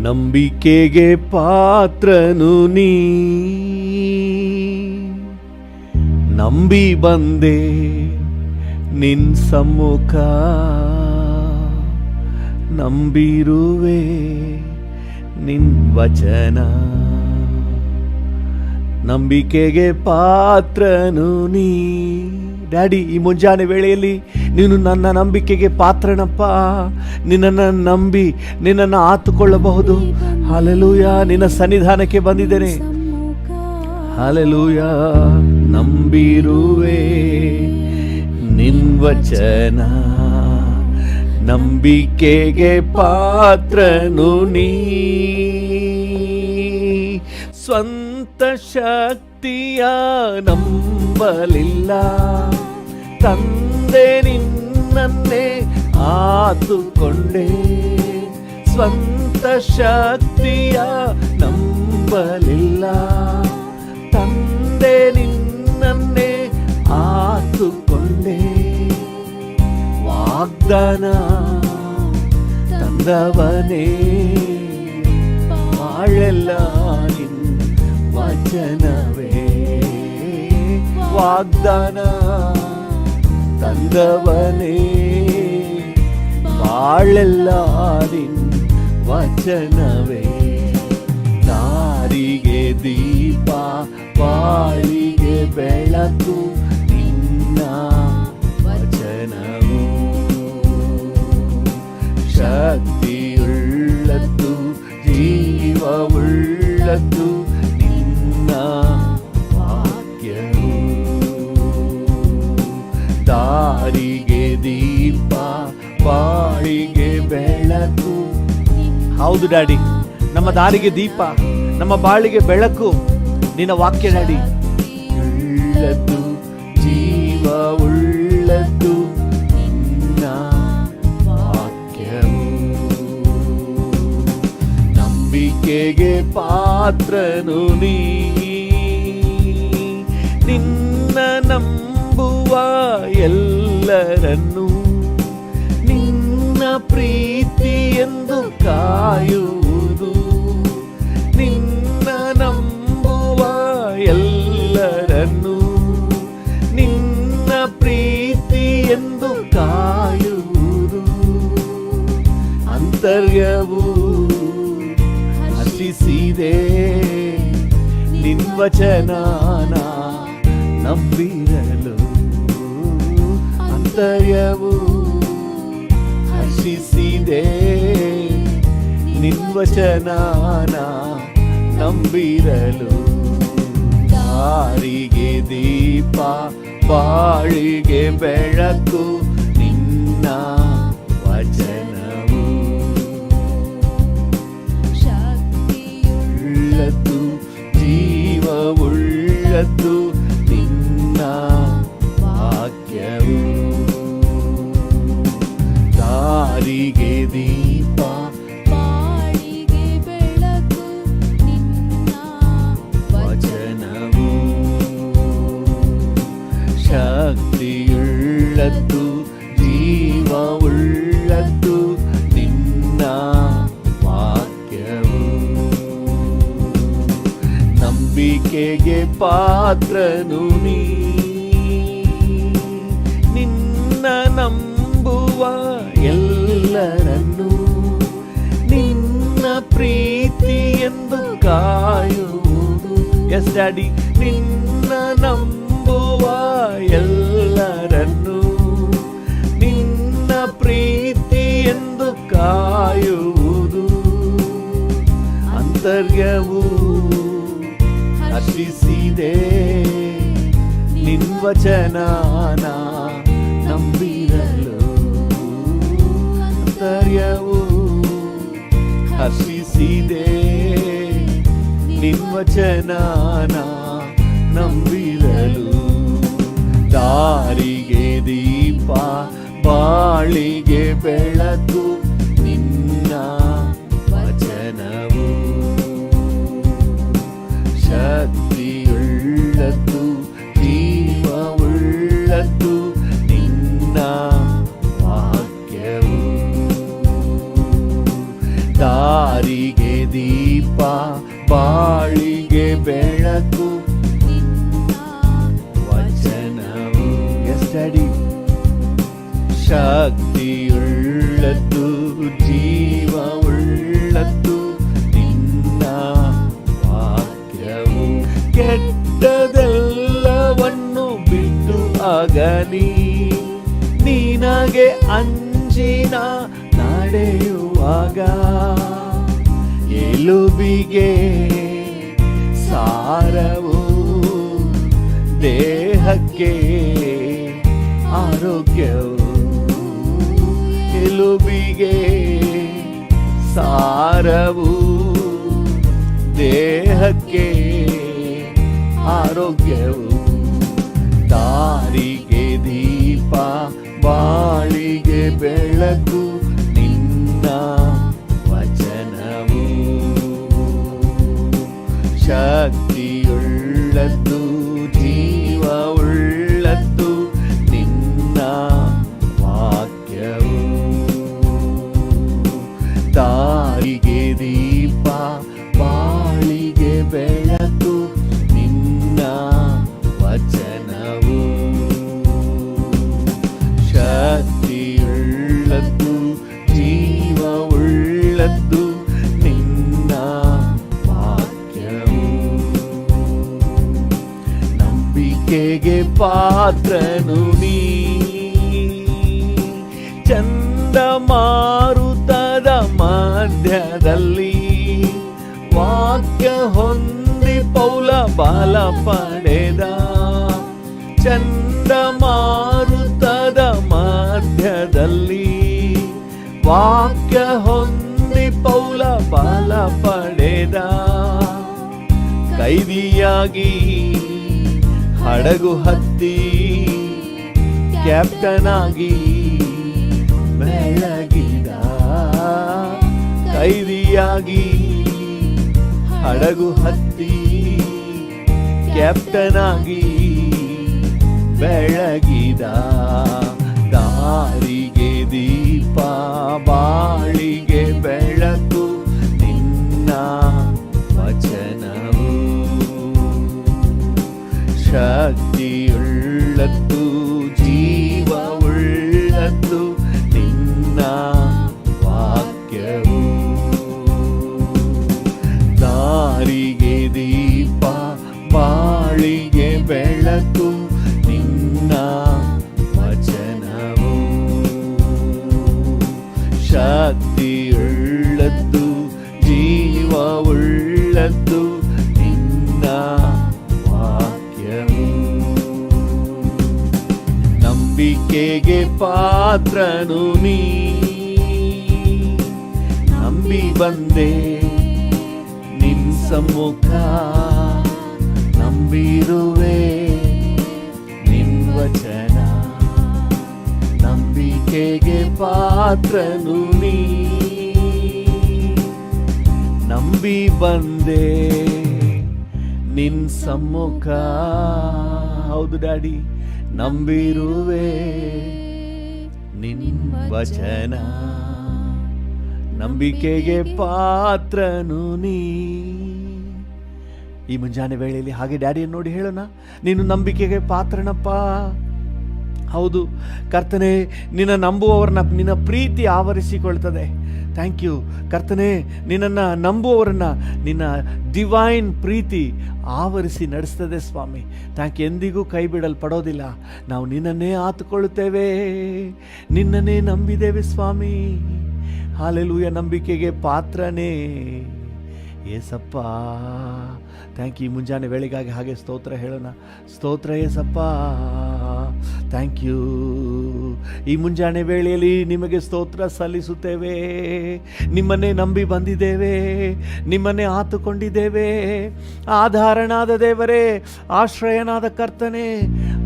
ನಂಬಿಕೆಗೆ ಪಾತ್ರನು ನೀ, ನಂಬಿ ಬಂದೆ ನಿನ್ ಸಮ್ಮುಖ, ನಂಬಿರುವೆ ನಿನ್ ವಚನ. ನಂಬಿಕೆಗೆ ಪಾತ್ರನು ನೀ. ಡ್ಯಾಡಿ, ಈ ಮುಂಜಾನೆ ವೇಳೆಯಲ್ಲಿ ನೀನು ನನ್ನ ನಂಬಿಕೆಗೆ ಪಾತ್ರನಪ್ಪ. ನಿನ್ನನ್ನು ನಂಬಿ ನಿನ್ನನ್ನು ಆತುಕೊಳ್ಳಬಹುದು. ಹಲ್ಲೆಲೂಯ, ನಿನ್ನ ಸನ್ನಿಧಾನಕ್ಕೆ ಬಂದಿದ್ದೇನೆ. ಹಲ್ಲೆಲೂಯ, ನಂಬಿರುವೆ ನಿನ್ ವಚನ, ನಂಬಿಕೆಗೆ ಪಾತ್ರನು ನೀ. ಸ್ವಂತ ಶಕ್ತಿಯ ನಂಬಲಿಲ್ಲ, ತಂದೆ ನಿನ್ನನ್ನೇ ಆತುಕೊಂಡೆ. ಸ್ವಂತ ಶಕ್ತಿಯ ನಂಬಲಿಲ್ಲ, ತಂದೆ ನಿನ್ನನ್ನೇ ಆತುಕೊಂಡೆ. ವಾಗ್ದಾನ ತಂದವನೇ, ಬಾಳೆಲ್ಲ ನಿನ್ನ ವಚನವೇ. ವಾಗ್ದಾನ ತಂದವನೇ, ಬಾಳೆಲ್ಲ ನಿನ್ನ ವಚನವೇ. ದಾರಿಗೆ ದೀಪ, ಬಾಳಿಗೆ ಬೆಳಕು ನಿನ್ನ ವಚನವು. ಶಕ್ತಿಯುಳ್ಳದ್ದು, ಜೀವವುಳ್ಳದ್ದು ನಿನ್ನ ವಾಕ್ಯವು. ದಾರಿಗೆ ದೀಪ, ಬಾಳಿಗೆ ಬೆಳಕು. ಹೌದು ಡ್ಯಾಡಿ, ನಮ್ಮ ದಾರಿಗೆ ದೀಪ, ನಮ್ಮ ಬಾಳಿಗೆ ಬೆಳಕು ನಿನ್ನ ವಾಕ್ಯ ಡ್ಯಾಡಿ. ಉಳ್ಳದ್ದು, ಜೀವ ಉಳ್ಳದ್ದು ನಿನ್ನ ವಾಕ್ಯವು. ನಂಬಿಕೆಗೆ ಪಾತ್ರನು ನೀ, ನಿನ್ನ ನಂಬುವ ಎಲ್ಲರನ್ನು ನಿನ್ನ ಪ್ರೀತಿ ಎಂದು ಕಾಯುವುದು. ನಿನ್ನ ನಂಬುವ ಎಲ್ಲರನ್ನು ನಿನ್ನ ಪ್ರೀತಿ ಎಂದು ಕಾಯುವುದು. ಅಂತರ್ಯವು ಹರ್ಷಿಸಿದೆ ನಿನ್ ವಚನಾನ ನಂಬಿರಲು. ಅಂತರ್ಯವು ಹರ್ಷಿಸಿದೆ ನಿನ್ ವಚನಾನ ನಂಬಿರಲು. ದಾರಿಗೆ ದೀಪ, ಬಾಳಿಗೆ ಬೆಳಕು ನಿನ್ನ ವಚನವು. ಶಕ್ತಿಯುಳ್ಳದ್ದು, ಜೀವವುಳ್ಳದ್ದು ನಿನ್ನ ವಾಕ್ಯವು. ದಾರಿಗೆ ದೀಪ, ಬಾಳಿಗೆ ಬೆಳಕು ನಿನ್ನ ವಚನವು. ಶಕ್ತಿಯುಳ್ಳದ್ದು, ಜೀವವುಳ್ಳದ್ದು ನಿನ್ನ ವಾಕ್ಯವು. ನಂಬಿಕೆಗೆ ಪಾತ್ರನು ನೀ, ನಿನ್ನ ನಂಬುವ ಎಲ್ಲರನ್ನು ನಿನ್ನ ಪ್ರೀತಿ ಎಂದು ಕಾಯುವುದು. ಎಸ್ ಡ್ಯಾಡಿ, ನಿನ್ನ ನಂಬುವ ಎಲ್ಲರನ್ನು ನಿನ್ನ ಪ್ರೀತಿ ಎಂದು ಕಾಯುವುದು. ಅಂತರ್ಯವು ಹರ್ಷಿಸಿದೆ ನಿನ್ ವಚನಾನ ನಂಬಿರಲು. ಅಂತರ್ಯವು ಹರ್ಷಿಸಿದೆ ನಿನ್ ವಚನಾನ ನಂಬಿರಲು. ದಾರಿಗೆ ದೀಪ, ಬಾಳಿಗೆ ಬೆಳಕು ನಿನ್ನ ವಚನವು. ಶಕ್ತಿಯುಳ್ಳದ್ದು, ಜೀವವುಳ್ಳದ್ದು ನಿನ್ನ ವಾಕ್ಯವು. ದಾರಿಗೆ ದೀಪ ಬಾಳಿಗೆ ಬೆಳಕು ನಿನ್ನ ವಚನವು ಎಷ್ಟಡಿ ಶಕ್ತಿಯುಳ್ಳದ್ದು ಜೀವವುಳ್ಳದ್ದು ನಿನ್ನ ವಾಕ್ಯವು ಕೆಟ್ಟದೆಲ್ಲವನ್ನು ಬಿಟ್ಟು ಅಗಲಿ ನಿನಗೆ ಅಂಜಿನ ನಡೆಯುವಾಗ ಎಲುಬಿಗೆ ಸಾರವು ದೇಹಕ್ಕೆ ಆರೋಗ್ಯವು ಎಲುಬಿಗೆ ಸಾರವು ದೇಹಕ್ಕೆ ಆರೋಗ್ಯವು ದಾರಿಗೆ ದೀಪ ಬಾಳಿಗೆ ಬೆಳಕು ನಿನ್ನ ವಚನವು ಶಕ್ತಿಯುಳ್ಳದ್ದು ಜೀವವುಳ್ಳದ್ದು ನಿನ್ನ ವಾಕ್ಯವು ದಾರಿಗೆ ದೀಪ ಬಾಳಿಗೆ ಬೆಳಕು ನಿನ್ನ ವಚನವು ಶಕ್ತಿಯುಳ್ಳದ್ದು ಜೀವವುಳ್ಳದ್ದು ನಿನ್ನ ವಾಕ್ಯವು ನಂಬಿಕೆಗೆ ಪಾತ್ರನು ನೀ ಚಂಡಮಾರುತದ ಮಧ್ಯದಲ್ಲಿ ವಾಕ್ಯ ಹೊಂದಿ ಪೌಲ ಬಲ ಪಡೆದ ಚಂಡಮಾರುತದ ಮಧ್ಯದಲ್ಲಿ ವಾಕ್ಯ ಹೊಂದಿ ಪೌಲ ಬಲ ಪಡೆದ ಕೈದಿಯಾಗಿ ಹಡಗು ಹತ್ತಿ ಕ್ಯಾಪ್ಟನ್ ಆಗಿ ಬೆಳಗಿದ ಕೈದಿಯಾಗಿ ಹಡಗು ಹತ್ತಿ ಕ್ಯಾಪ್ಟನ್ ಆಗಿ ಬೆಳಗಿದ ದಾರಿಗೆ ದೀಪ ಬಾಳಿಗೆ ಬೆಳಕು ನಿನ್ನ ವಚನವು ಶಕ್ತಿಯುಳ್ಳದ್ದು ಜೀವವುಳ್ಳದ್ದು ನಿನ್ನ ವಾಕ್ಯವು ದಾರಿಗೆ ದೀಪ ಬಾಳಿಗೆ ಬೆಳಕು ನಿನ್ನ ವಚನವು ಶಕ್ತಿಯುಳ್ಳದ್ದು ಜೀವವುಳ್ಳದ್ದು ನಿನ್ನ ವಾಕ್ಯವು ನಂಬಿಕೆಗೆ ಪಾತ್ರನು ನೀ ನಂಬಿ ಬಂದೆ ನಿನ್ ಸಮ್ಮುಖ ನಂಬಿರುವೆ ನಿನ್ ವಚನ ನಂಬಿಕೆಗೆ ಪಾತ್ರನು ನೀ ನಂಬಿ ಬಂದೆ ನಿನ್ ಸಮ್ಮುಖ ಹೌದು ಡ್ಯಾಡಿ ನಂಬಿರುವೆ ನಿನ್ ವಚನ ನಂಬಿಕೆಗೆ ಪಾತ್ರನು ನೀ ಈ ಮುಂಜಾನೆ ವೇಳೆಯಲ್ಲಿ ಹಾಗೆ ಡ್ಯಾಡಿಯನ್ನು ನೋಡಿ ಹೇಳೋಣ, ನೀನು ನಂಬಿಕೆಗೆ ಪಾತ್ರನಪ್ಪ. ಹೌದು ಕರ್ತನೆ, ನಿನ್ನ ನಂಬುವವರನ್ನ ನಿನ್ನ ಪ್ರೀತಿ ಆವರಿಸಿಕೊಳ್ತದೆ. ಥ್ಯಾಂಕ್ ಯು ಕರ್ತನೆ, ನಿನ್ನನ್ನು ನಂಬುವವರನ್ನ ನಿನ್ನ ಡಿವೈನ್ ಪ್ರೀತಿ ಆವರಿಸಿ ನಡೆಸ್ತದೆ ಸ್ವಾಮಿ. Thank you. ಎಂದಿಗೂ ಕೈ ಬಿಡಲ್ಪಡೋದಿಲ್ಲ. ನಾವು ನಿನ್ನನ್ನೇ ಆತುಕೊಳ್ಳುತ್ತೇವೆ, ನಿನ್ನನ್ನೇ ನಂಬಿದ್ದೇವೆ ಸ್ವಾಮಿ. ಹಾಲೆಲೂಯ. ನಂಬಿಕೆಗೆ ಪಾತ್ರನೇ ಏಸಪ್ಪ. Thank you. ಮುಂಜಾನೆ ವೇಳೆಗಾಗಿ ಹಾಗೆ ಸ್ತೋತ್ರ ಹೇಳೋಣ. ಸ್ತೋತ್ರ ಏಸಪ್ಪ, ಥ್ಯಾಂಕ್ ಯು. ಈ ಮುಂಜಾನೆ ವೇಳೆಯಲ್ಲಿ ನಿಮಗೆ ಸ್ತೋತ್ರ ಸಲ್ಲಿಸುತ್ತೇವೆ. ನಿಮ್ಮನ್ನೇ ನಂಬಿ ಬಂದಿದ್ದೇವೆ, ನಿಮ್ಮನ್ನೇ ಆತುಕೊಂಡಿದ್ದೇವೆ. ಆಧಾರನಾದ ದೇವರೇ, ಆಶ್ರಯನಾದ ಕರ್ತನೆ,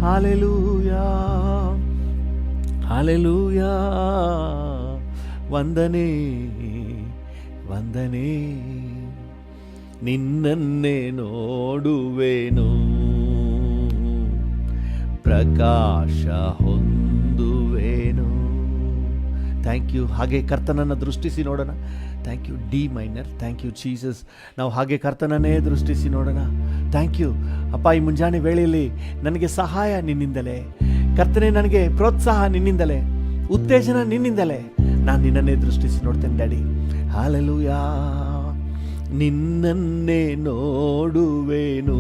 ಹಾಲೆಲೂಯಾ ಹಾಲೆಲೂಯಾ. ವಂದನೆ ವಂದನೆ. ನಿನ್ನನ್ನೇ ನೋಡುವೆನು, ಪ್ರಕಾಶ ಹೊಂದುವೆನು. Thank you. ಹಾಗೆ ಕರ್ತನನ್ನು ದೃಷ್ಟಿಸಿ ನೋಡೋಣ. Thank you. D minor. Thank you Jesus. ನಾವು ಹಾಗೆ ಕರ್ತನನ್ನೇ ದೃಷ್ಟಿಸಿ ನೋಡೋಣ. ಥ್ಯಾಂಕ್ ಯು ಅಪ್ಪ. ಈ ಮುಂಜಾನೆ ವೇಳೆಯಲ್ಲಿ ನನಗೆ ಸಹಾಯ ನಿನ್ನಿಂದಲೇ ಕರ್ತನೆ, ನನಗೆ ಪ್ರೋತ್ಸಾಹ ನಿನ್ನಿಂದಲೇ, ಉತ್ತೇಜನ ನಿನ್ನಿಂದಲೇ. ನಾನು ನಿನ್ನನ್ನೇ ದೃಷ್ಟಿಸಿ ನೋಡ್ತೇನೆ ಡ್ಯಾಡಿ. ಹಲ್ಲೆಲೂಯಾ. ನಿನ್ನನ್ನೇ ನೋಡುವೆನು,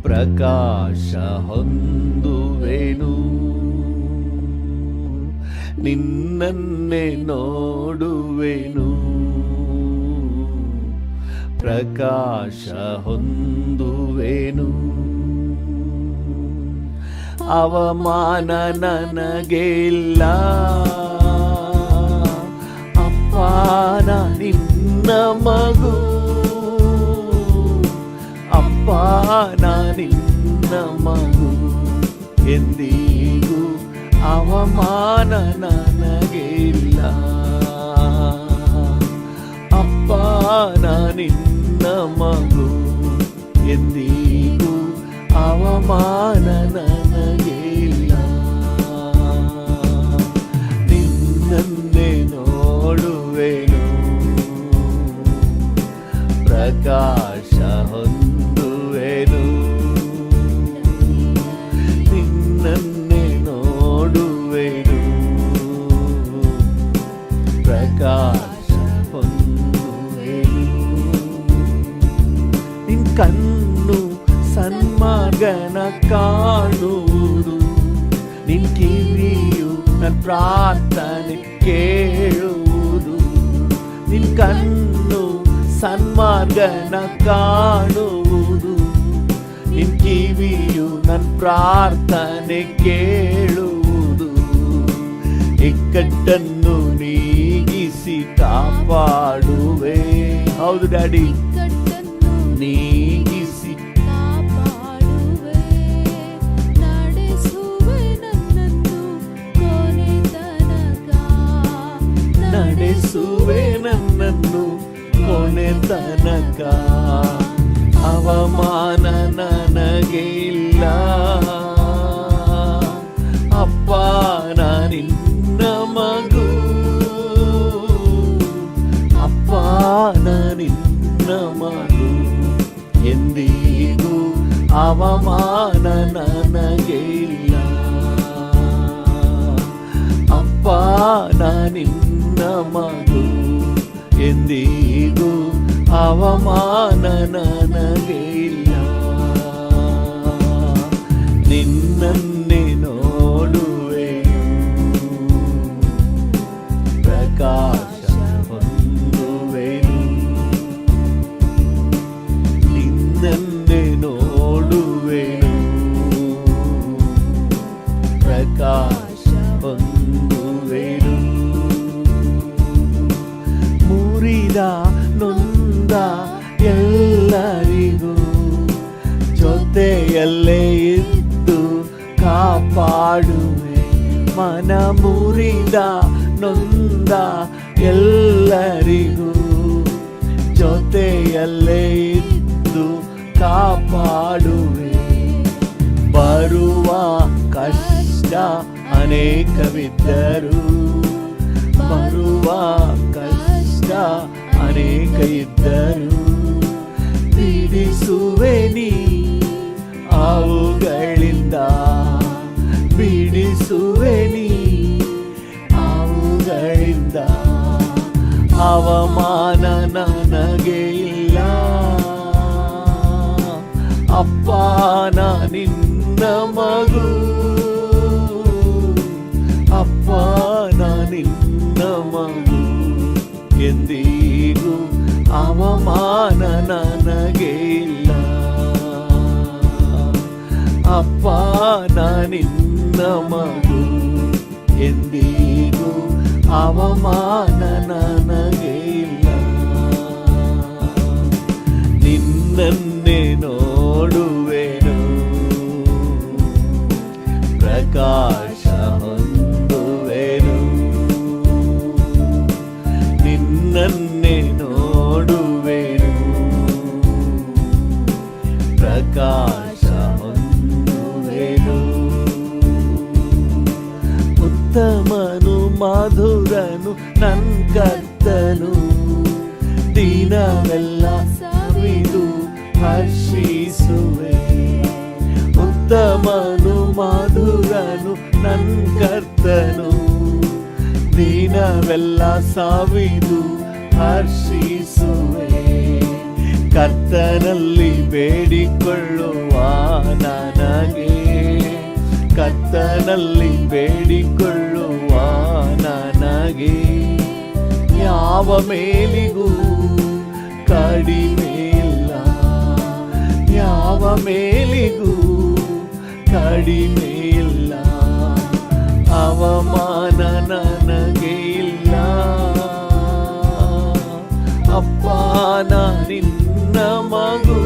ಪ್ರಕಾಶ ಹೊಂದುವೆನು. ನಿನ್ನನ್ನೇ ನೋಡುವೆನು, ಪ್ರಕಾಶ ಹೊಂದುವೆನು. ಅವಮಾನ ನನಗಿಲ್ಲ ಅಪ್ಪ, ನಾ ನಿನ್ನ ಮಗು ಅಪ್ಪ, ನಾ ನಿನ್ನ ಮಗು. ಎಂದಿಗೂ ಅವಮಾನ ನನಗಿಲ್ಲ ಅಪ್ಪ, ನಾ ನಿನ್ನ ಮಗು. ಎಂದಿಗೂ ಅವಮಾನ ನನಗಿಲ್ಲ. ನಿನ್ನನ್ನೇ ನೋಡುವೆನು, ಪ್ರಕಾಶ ಹೊಂದುವೆನು. ನಿನ್ನನ್ನೇ ನೋಡುವೆನು, ಪ್ರಕಾಶ ಹೊಂದುವೆನು. ನಿನ್ ಕಣ್ಣು ಸನ್ಮಾರ್ಗನ ಕಾಣುವುದು, ನಿನ್ ಕಿವಿಯು ನನ್ನ ಪ್ರಾರ್ಥನೆ ಕೇಳುವುದು. ನಿನ್ ಕಣ್ಣು ಸನ್ಮಾರ್ಗನ ಕಾಣುವುದು, ನಿನ್ ಕಿವಿಯು ನನ್ನ ಪ್ರಾರ್ಥನೆ ಕೇಳುವುದು. ಇಕ್ಕಟ್ಟನ್ನು ನೀಗಿಸಿ ಕಾಪಾಡುವೆ. ಹೌದು ಡ್ಯಾಡಿ, ನೀಗಿಸಿ ಕಾಪಾಡುವೆ. ನಡೆಸುವೆ ನನ್ನನ್ನು ಕೊನೆ ತನಕ, ನಡೆಸುವೆ ನನ್ನನ್ನು ಕೊನೆ ತನಕ. ಅವಮಾನ ನನಗೆ ಇಲ್ಲ ಅಪ್ಪ, ನಾ ನಿನ್ನ ಮಗು ಅಪ್ಪ, ನಾ ನಿನ್ನ ಮಗು. ಎಂದಿಗೂ ಅವಮಾನ ನನಗೆ ಇಲ್ಲ ಅಪ್ಪ, ನಾ ನಿನ್ನ ಮಗು. ಎಂದಿಗೂ ಅವಮಾನ ನನಗೆ ಇಲ್ಲ. ನಿನ್ನನ್ನೇ ನೋಡುವೆನು, ಪ್ರಕಾಶ ಹೊಂದುವೆನು. ನಿನ್ನನ್ನೇ ನೋಡುವೆನು, ಪ್ರಕಾಶ ಹೊಂದುವೆನು. ಮುರಿದ ನೊಂದ ಎಲ್ಲರಿಗೂ ಜೊತೆಯಲ್ಲೇ ಇದ್ದು ಕಾಪಾಡುವೆ. ಮನ ಮುರಿದ ನೊಂದ ಎಲ್ಲರಿಗೂ ಜೊತೆಯಲ್ಲೇ ಇದ್ದು ಕಾಪಾಡುವೆ. ಬರುವ ಕಷ್ಟ ಅನೇಕವಿದ್ದರು, ಬರುವ ಕಷ್ಟ ಅನೇಕ ಇದ್ದರು, ಬಿಡಿಸುವೆ ನೀ ಅವುಗಳಿಂದ, ಬಿಡಿಸುವೆ ನೀ ಅವುಗಳಿಂದ. ಅವಮಾನ ನನಗೆ ಇಲ್ಲ ಅಪ್ಪ, ನಾ ನಿನ್ನ ಮಗು ಅಪ್ಪ, ನಾ ನಿನ್ನ ಮಗು. ಎಂದಿಗೂ ಅವಮಾನ ನನಗೆ ಇಲ್ಲ ಅಪ್ಪ, ನಾ ನಿನ್ನ ಮಗು. ಎಂದಿಗೂ ಅವಮಾನ ನನಗೆ ಇಲ್ಲ. ನಿನ್ನನ್ನೇ ನೋಡುವೆನು, ಪ್ರಕಾಶ ಹೊಂದುವೆನು. ನಿನ್ನನ್ನೇ ನೋಡುವೆನು, ಪ್ರಕಾಶ ಹೊಂದುವೆನು. ಉತ್ತಮನು ಮಧುರನು ನನ್ನ ಕರ್ತನು ದಿನವೆಲ್ಲ ಸವಿದು ಹರ್ಷಿಸುವೆ. ಉತ್ತಮನು ಮಧುರನು ನನ್ ಕರ್ತನು ದಿನವೆಲ್ಲ ಸವಿದು ಹರ್ಷಿಸುವೆ. ಕರ್ತನಲ್ಲಿ ಬೇಡಿಕೊಳ್ಳುವ ನನಗೆ, ಕರ್ತನಲ್ಲಿ ಬೇಡಿಕೊಳ್ಳುವ ನನಗೆ ಯಾವ ಮೇಲಿಗೂ ಕಡಿಮೆ ಇಲ್ಲ, ಯಾವ ಮೇಲಿಗೂ ಕಡಿಮೆ ಇಲ್ಲ. ಅವಮಾನ ನನಗೆ ಇಲ್ಲ. ಅಪ್ಪ ನಾ ನಿನ್ನ ಮಗು,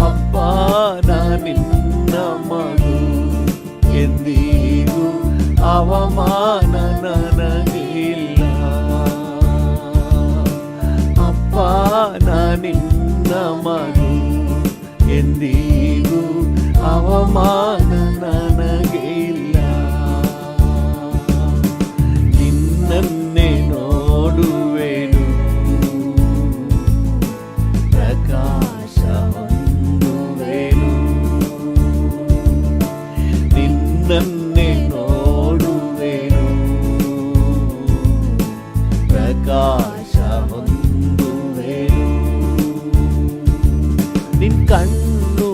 ಅಪ್ಪ ನಾ ನಿನ್ನ ಮಗು. ಎಂದಿಗೂ ಅವಮಾನ ನನಗೆ ಇಲ್ಲ. ಅಪ್ಪ ನಾ ನಿನ್ನ ಮಗು. ಎಂದಿಗೂ ಅವಮಾನ ನನಗೆ ಇಲ್ಲ. ನಿನ್ನನ್ನೇ ನೋಡುವೆನು, ಪ್ರಕಾಶ ಹೊಂದುವೆನು. ನಿನ್ನನ್ನೇ ನೋಡುವೆನು, ಪ್ರಕಾಶ ಹೊಂದುವೆನು. ನಿನ್ ಕಣ್ಣು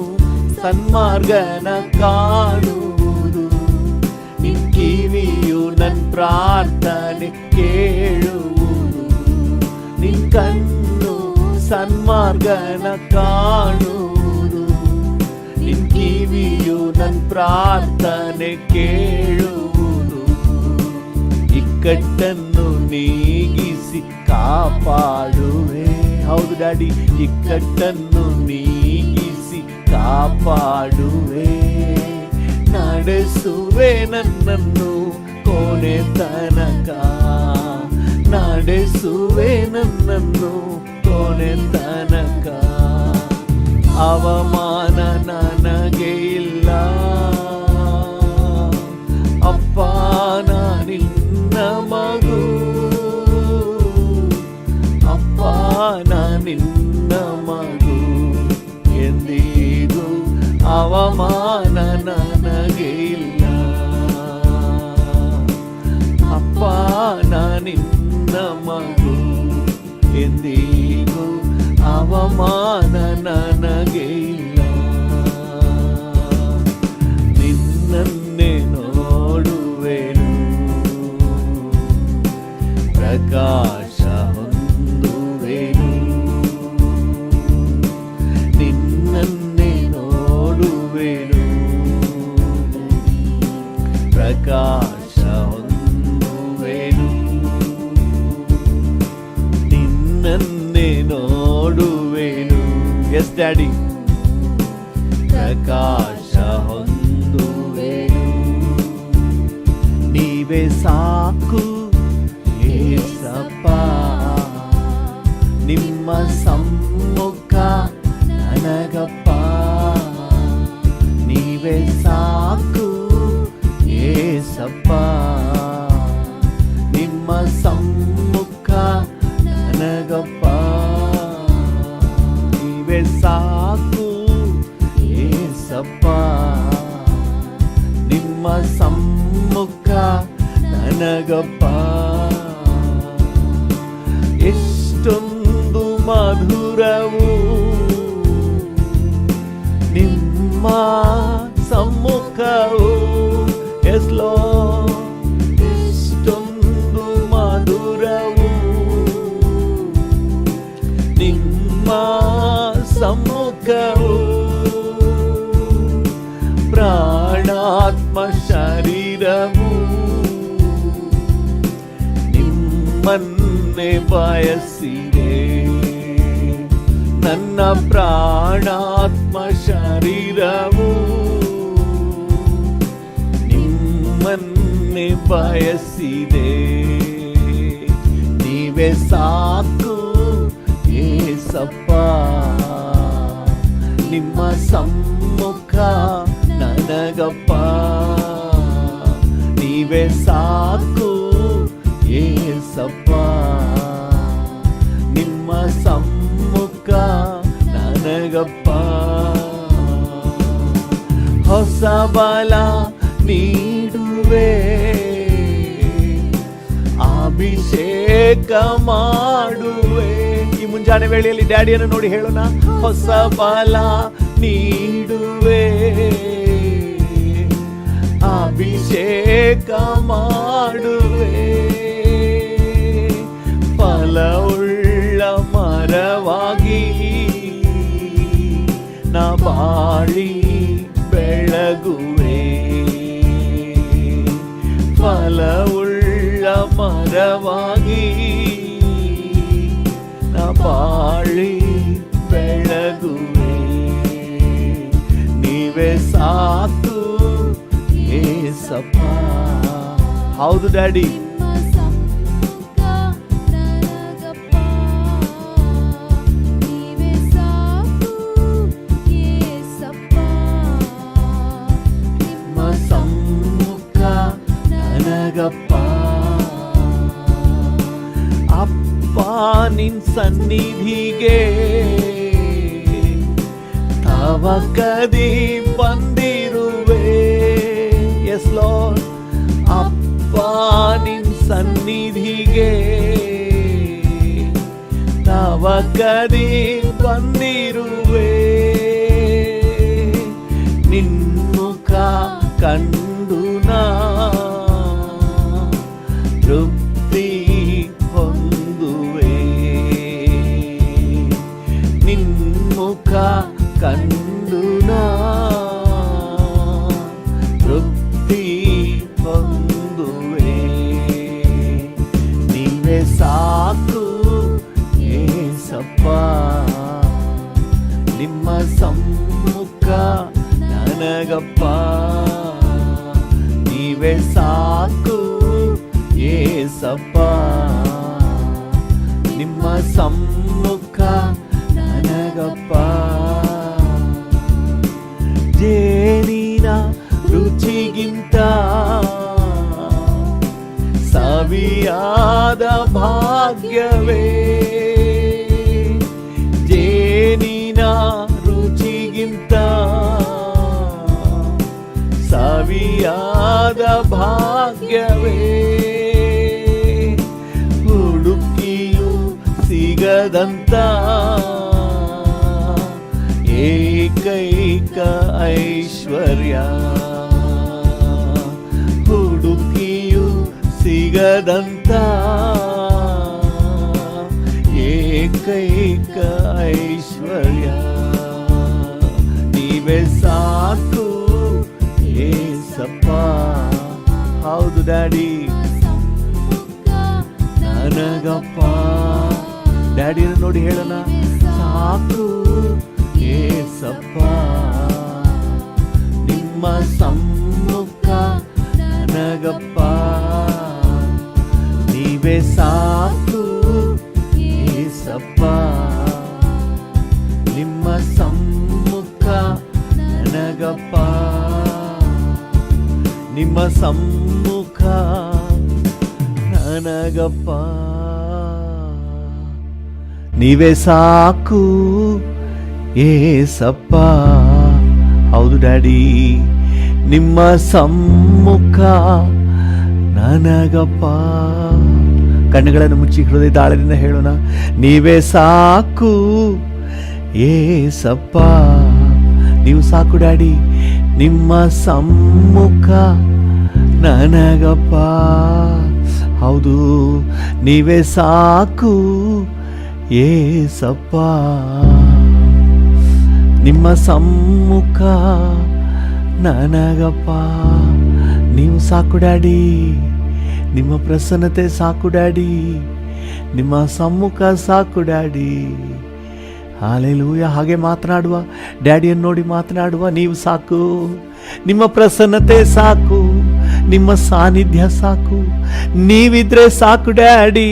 ಸನ್ಮಾರ್ಗನ ಕಾಣುವುದು, ನಿನ್ ಕಿವಿಯು ನನ್ ಪ್ರಾರ್ಥನೆ ಕೇಳುವುದು. ನಿನ್ ಕಣ್ಣು ಸನ್ಮಾರ್ಗನ ಕಾಣುವುದು, ನಿನ್ ಕಿವಿಯು ನನ್ ಪ್ರಾರ್ಥನೆ ಕೇಳುವುದು. ಇಕ್ಕಟ್ಟನ್ನು ನೀಗಿಸಿ ಕಾಪಾಡುವೆ. ಹೌದು ಡ್ಯಾಡಿ, ಇಕ್ಕಟ್ಟನ್ನು ನೀಗಿಸಿ ಕಾಪಾಡುವೆ. ನಡೆಸುವೆ ನನ್ನನ್ನು ಕೊನೆ ತನಕ, ನಡೆಸುವೆ ನನ್ನನ್ನು ಕೊನೆ ತನಕ. ಅವಮಾನ ನನಗೆ ಇಲ್ಲ. ಅಪ್ಪ ನಾ ನಿನ್ನ ಮಗು, ಅಪ್ಪ ನಾ ನಿನ್ನ ಮಗು. ಎಂದಿಗೂ ಅವಮಾನ ನನಗೆ ಇಲ್ಲ. ಅಪ್ಪ ನಾ ನಿನ್ನ ಮಗು. ಎಂದಿಗೂ ಅವಮಾನ ನನಗೆ ಇಲ್ಲ. ನಿನ್ನನ್ನೇ ನೋಡುವೆನು, ಪ್ರಕಾಶ ಹೊಂದುವೆನು. ನಿನ್ನನ್ನೇ ನೋಡುವೆನು, ಪ್ರಕಾಶ ಹೊಂದುವೆನು. ನಿನ್ನನ್ನೇ ನೋಡುವೆನು. ಎಸ್ ಡ್ಯಾಡಿ, ಪ್ರಕಾಶ ಹೊಂದುವೆನು. ನೀವೇ ಸಾಕು ಏಸಪ್ಪ, ನಿಮ್ಮ ಸಮ್ಮುಖ ನನಗಪ್ಪ. ನೀವೇ ಸಾಕು ಏಸಪ್ಪ, ನಿಮ್ಮ ಸಮ್ಮುಖ ನನಗಪ್ಪ. ನೀವೇ ಸಾಕು ಏಸಪ್ಪ, ನಿಮ್ಮ ಸಮ್ಮುಖ ನನಗಪ್ಪ. ಎಷ್ಟೊಂದು ಮಧುರವು ನಿಮ್ಮ ಸಮ್ಮುಖವು. ಎಸ್ ಲಾರ್ಡ್, ಎಷ್ಟೊಂದು ಮಧುರವು ನಿಮ್ಮ ಸಮ್ಮುಖವು. ಪ್ರಾಣಾತ್ಮ ಶರೀರವು ನಿಮ್ಮನ್ನೇ ಬಯಸಿದೆ. ನನ್ನ ಪ್ರಾಣಾತ್ಮ ಶರೀರವು ನಿಮ್ಮನ್ನೇ ಬಯಸಿದೆ. ನೀವೇ ಸಾಕು ಏಸಪ್ಪ, ನಿಮ್ಮ ಸಮ್ಮುಖ ನನಗಪ್ಪ. ನೀವೇ ಸಾಕು ಏಸಪ್ಪ ನಿಮ್ಮ ಸಮ್ಮುಖ ನನಗಪ್ಪ ಹೊಸ ಬಲ ನೀಡುವೆ ಅಭಿಷೇಕ ಮಾಡುವೆ. ಈ ಮುಂಜಾನೆ ವೇಳೆಯಲ್ಲಿ ಡ್ಯಾಡಿಯನ್ನು ನೋಡಿ ಹೇಳೋಣ, ಹೊಸ ಬಲ ನೀಡುವೆ ಅಭಿಷೇಕ ಮಾಡುವೆ. ಫಲವುಳ್ಳ ಮರವಾಗಿ ನಾ ಬಾಳಿ ಬೆಳಗುವೆ. ಫಲವುಳ್ಳ ಮರವಾಗಿ ನಾ ಬಾಳಿ ಬೆಳಗುವೆ. ನೀವೇ ಸಾಕು ಏಸಪ್ಪ. ಹೌದು ಡ್ಯಾಡಿ, ನಿಮ್ಮ ಸಮ್ಮುಖ ನನಗಪ್ಪ. ನೀವೇ ಸಾಕು ಏಸಪ್ಪ. ನಿಮ್ಮ ಸಮ್ಮುಖ ನನಗಪ್ಪ. ಅಪ್ಪ ನಿನ್ ಸನ್ನಿಧಿಗೆ ತವಕದಿ ಬಂದಿರುವೆ. ಎಸ್ ಲಾರ್ಡ್, ಅಪ್ಪ ನಿನ್ ಸನ್ನಿಧಿಗೆ ತವಕದಿ ಬಂದಿರುವೆ. ನಿನ್ಮುಖ ಕಂಡು ನಾ ತೃಪ್ತಿ ಹೊಂದುವೆ. ನಿನ್ಮುಖ ಕಂಡು ನಾ ತೃಪ್ತಿ ಹೊಂದುವೆ. ನೀವೇ ಸಾಕು ಏಸಪ್ಪ. ನಿಮ್ಮ ಸಮ್ಮುಖ ನನಗಪ್ಪ. ನೀವೇ ಸಾಕು ಏಸಪ್ಪ. ನಿಮ್ಮ ಸಮ್ಮುಖ ನನಗಪ್ಪ. ಜೇನಿನ ರುಚಿಗಿಂತ ಸವಿಯಾದ ಭಾಗ್ಯವೇ. ಜೇನಿನ ರುಚಿಗಿಂತ ಸವಿಯಾದ ಭಾಗ್ಯವೇ. ಹುಡುಕಿಯೂ ಸಿಗದಂತ ಏಕೈಕ ಐಶ್ವರ್ಯ. ಹುಡುಕಿಯೂ ಸಿಗದಂತ ಏಕೈಕ ಐಶ್ವರ್ಯ. ನೀವೇ ಸಾಕು ಏಸಪ್ಪ. ಹೌದು ಡ್ಯಾಡಿ, ನನಗಪ್ಪ. ಡ್ಯಾಡಿಯನ್ನು ನೋಡಿ ಹೇಳೋಣ, ಸಾಕು ಏಸಪ್ಪ. ನಿಮ್ಮ ಸಮ್ಮುಖ ನನಗಪ್ಪ. ನೀವೇ ಸಾಕು ಏಸಪ್ಪ. ನಿಮ್ಮ ಸಮ್ಮುಖ ನನಗಪ್ಪ. ನಿಮ್ಮ ಸಮ್ಮುಖ ನನಗಪ್ಪ. ನೀವೇ ಸಾಕು ಏಸಪ್ಪ. ಹೌದು ಡ್ಯಾಡಿ, ನಿಮ್ಮ ಸಮ್ಮುಖ ನನಗಪ್ಪ. ಕಣ್ಣುಗಳನ್ನು ಮುಚ್ಚಿ ಹೃದಯ ತಾಳದಿಂದ ಹೇಳೋಣ, ನೀವೇ ಸಾಕು ಏಸಪ್ಪ. ನೀವು ಸಾಕು ಡ್ಯಾಡಿ. ನಿಮ್ಮ ಸಮ್ಮುಖ ನನಗಪ್ಪ. ಹೌದು, ನೀವೇ ಸಾಕು ಏಸಪ್ಪ. ನಿಮ್ಮ ಸಮ್ಮುಖ ನನಗಪ್ಪ. ನೀವು ಸಾಕು ಡ್ಯಾಡಿ. ನಿಮ್ಮ ಪ್ರಸನ್ನತೆ ಸಾಕು ಡ್ಯಾಡಿ. ನಿಮ್ಮ ಸಮ್ಮುಖ ಸಾಕು ಡ್ಯಾಡಿ. ಹಾಲೆಲೂಯ. ಹಾಗೆ ಮಾತನಾಡುವ, ಡ್ಯಾಡಿಯನ್ನು ನೋಡಿ ಮಾತನಾಡುವ. ನೀವು ಸಾಕು. ನಿಮ್ಮ ಪ್ರಸನ್ನತೆ ಸಾಕು. ನಿಮ್ಮ ಸಾನ್ನಿಧ್ಯ ಸಾಕು. ನೀವಿದ್ರೆ ಸಾಕು ಡ್ಯಾಡಿ.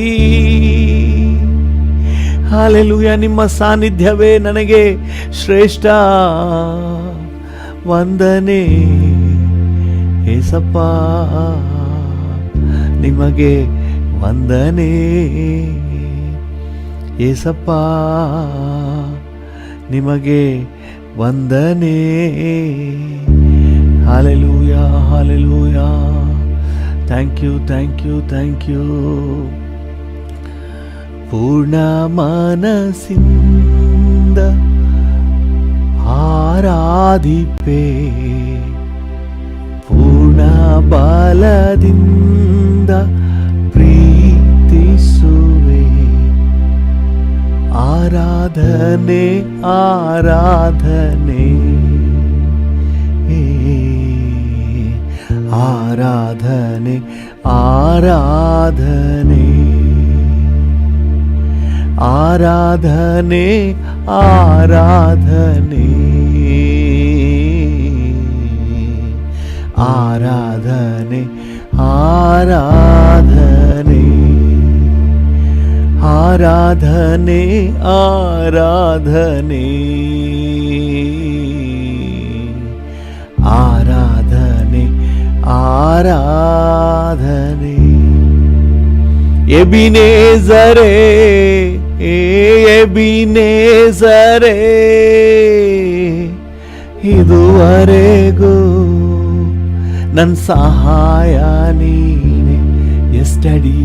ಹಾಲೆಲೂಯ. ನಿಮ್ಮ ಸಾನ್ನಿಧ್ಯವೇ ನನಗೆ ಶ್ರೇಷ್ಠ. ವಂದನೆ ಏಸಪ್ಪ, ನಿಮಗೆ ವಂದನೆ ಏಸಪ್ಪ, ನಿಮಗೆ ವಂದನೆ. Hallelujah, hallelujah. Thank you, thank you, thank you. ಪೂರ್ಣ ಮನಸ್ಸಿಂದ ಆರಾಧಿಪೆ, ಪೂರ್ಣ ಬಲದಿಂದ ಪ್ರೀತಿಸುವೆ. ಆರಾಧನೆ, ಆರಾಧನೆ, ಆರಾಧನೆ, ಆರಾಧನೆ, ಆರಾಧನೆ, ಆರಾಧನೆ, ಆರಾಧನೆ, ಆರಾಧನೆ, ಆರಾಧನೆ, ಆರಾಧನೆ, ಆರಾಧನೆ, ಆರಾಧನೆ. ಎಬಿನೇಜರೇ, ಎಬಿನೇಜರೇ, ಇದುವರೆಗೂ ನನ್ನ ಸಹಾಯ ನೀನೆ. ಎಸ್ಟಡಿ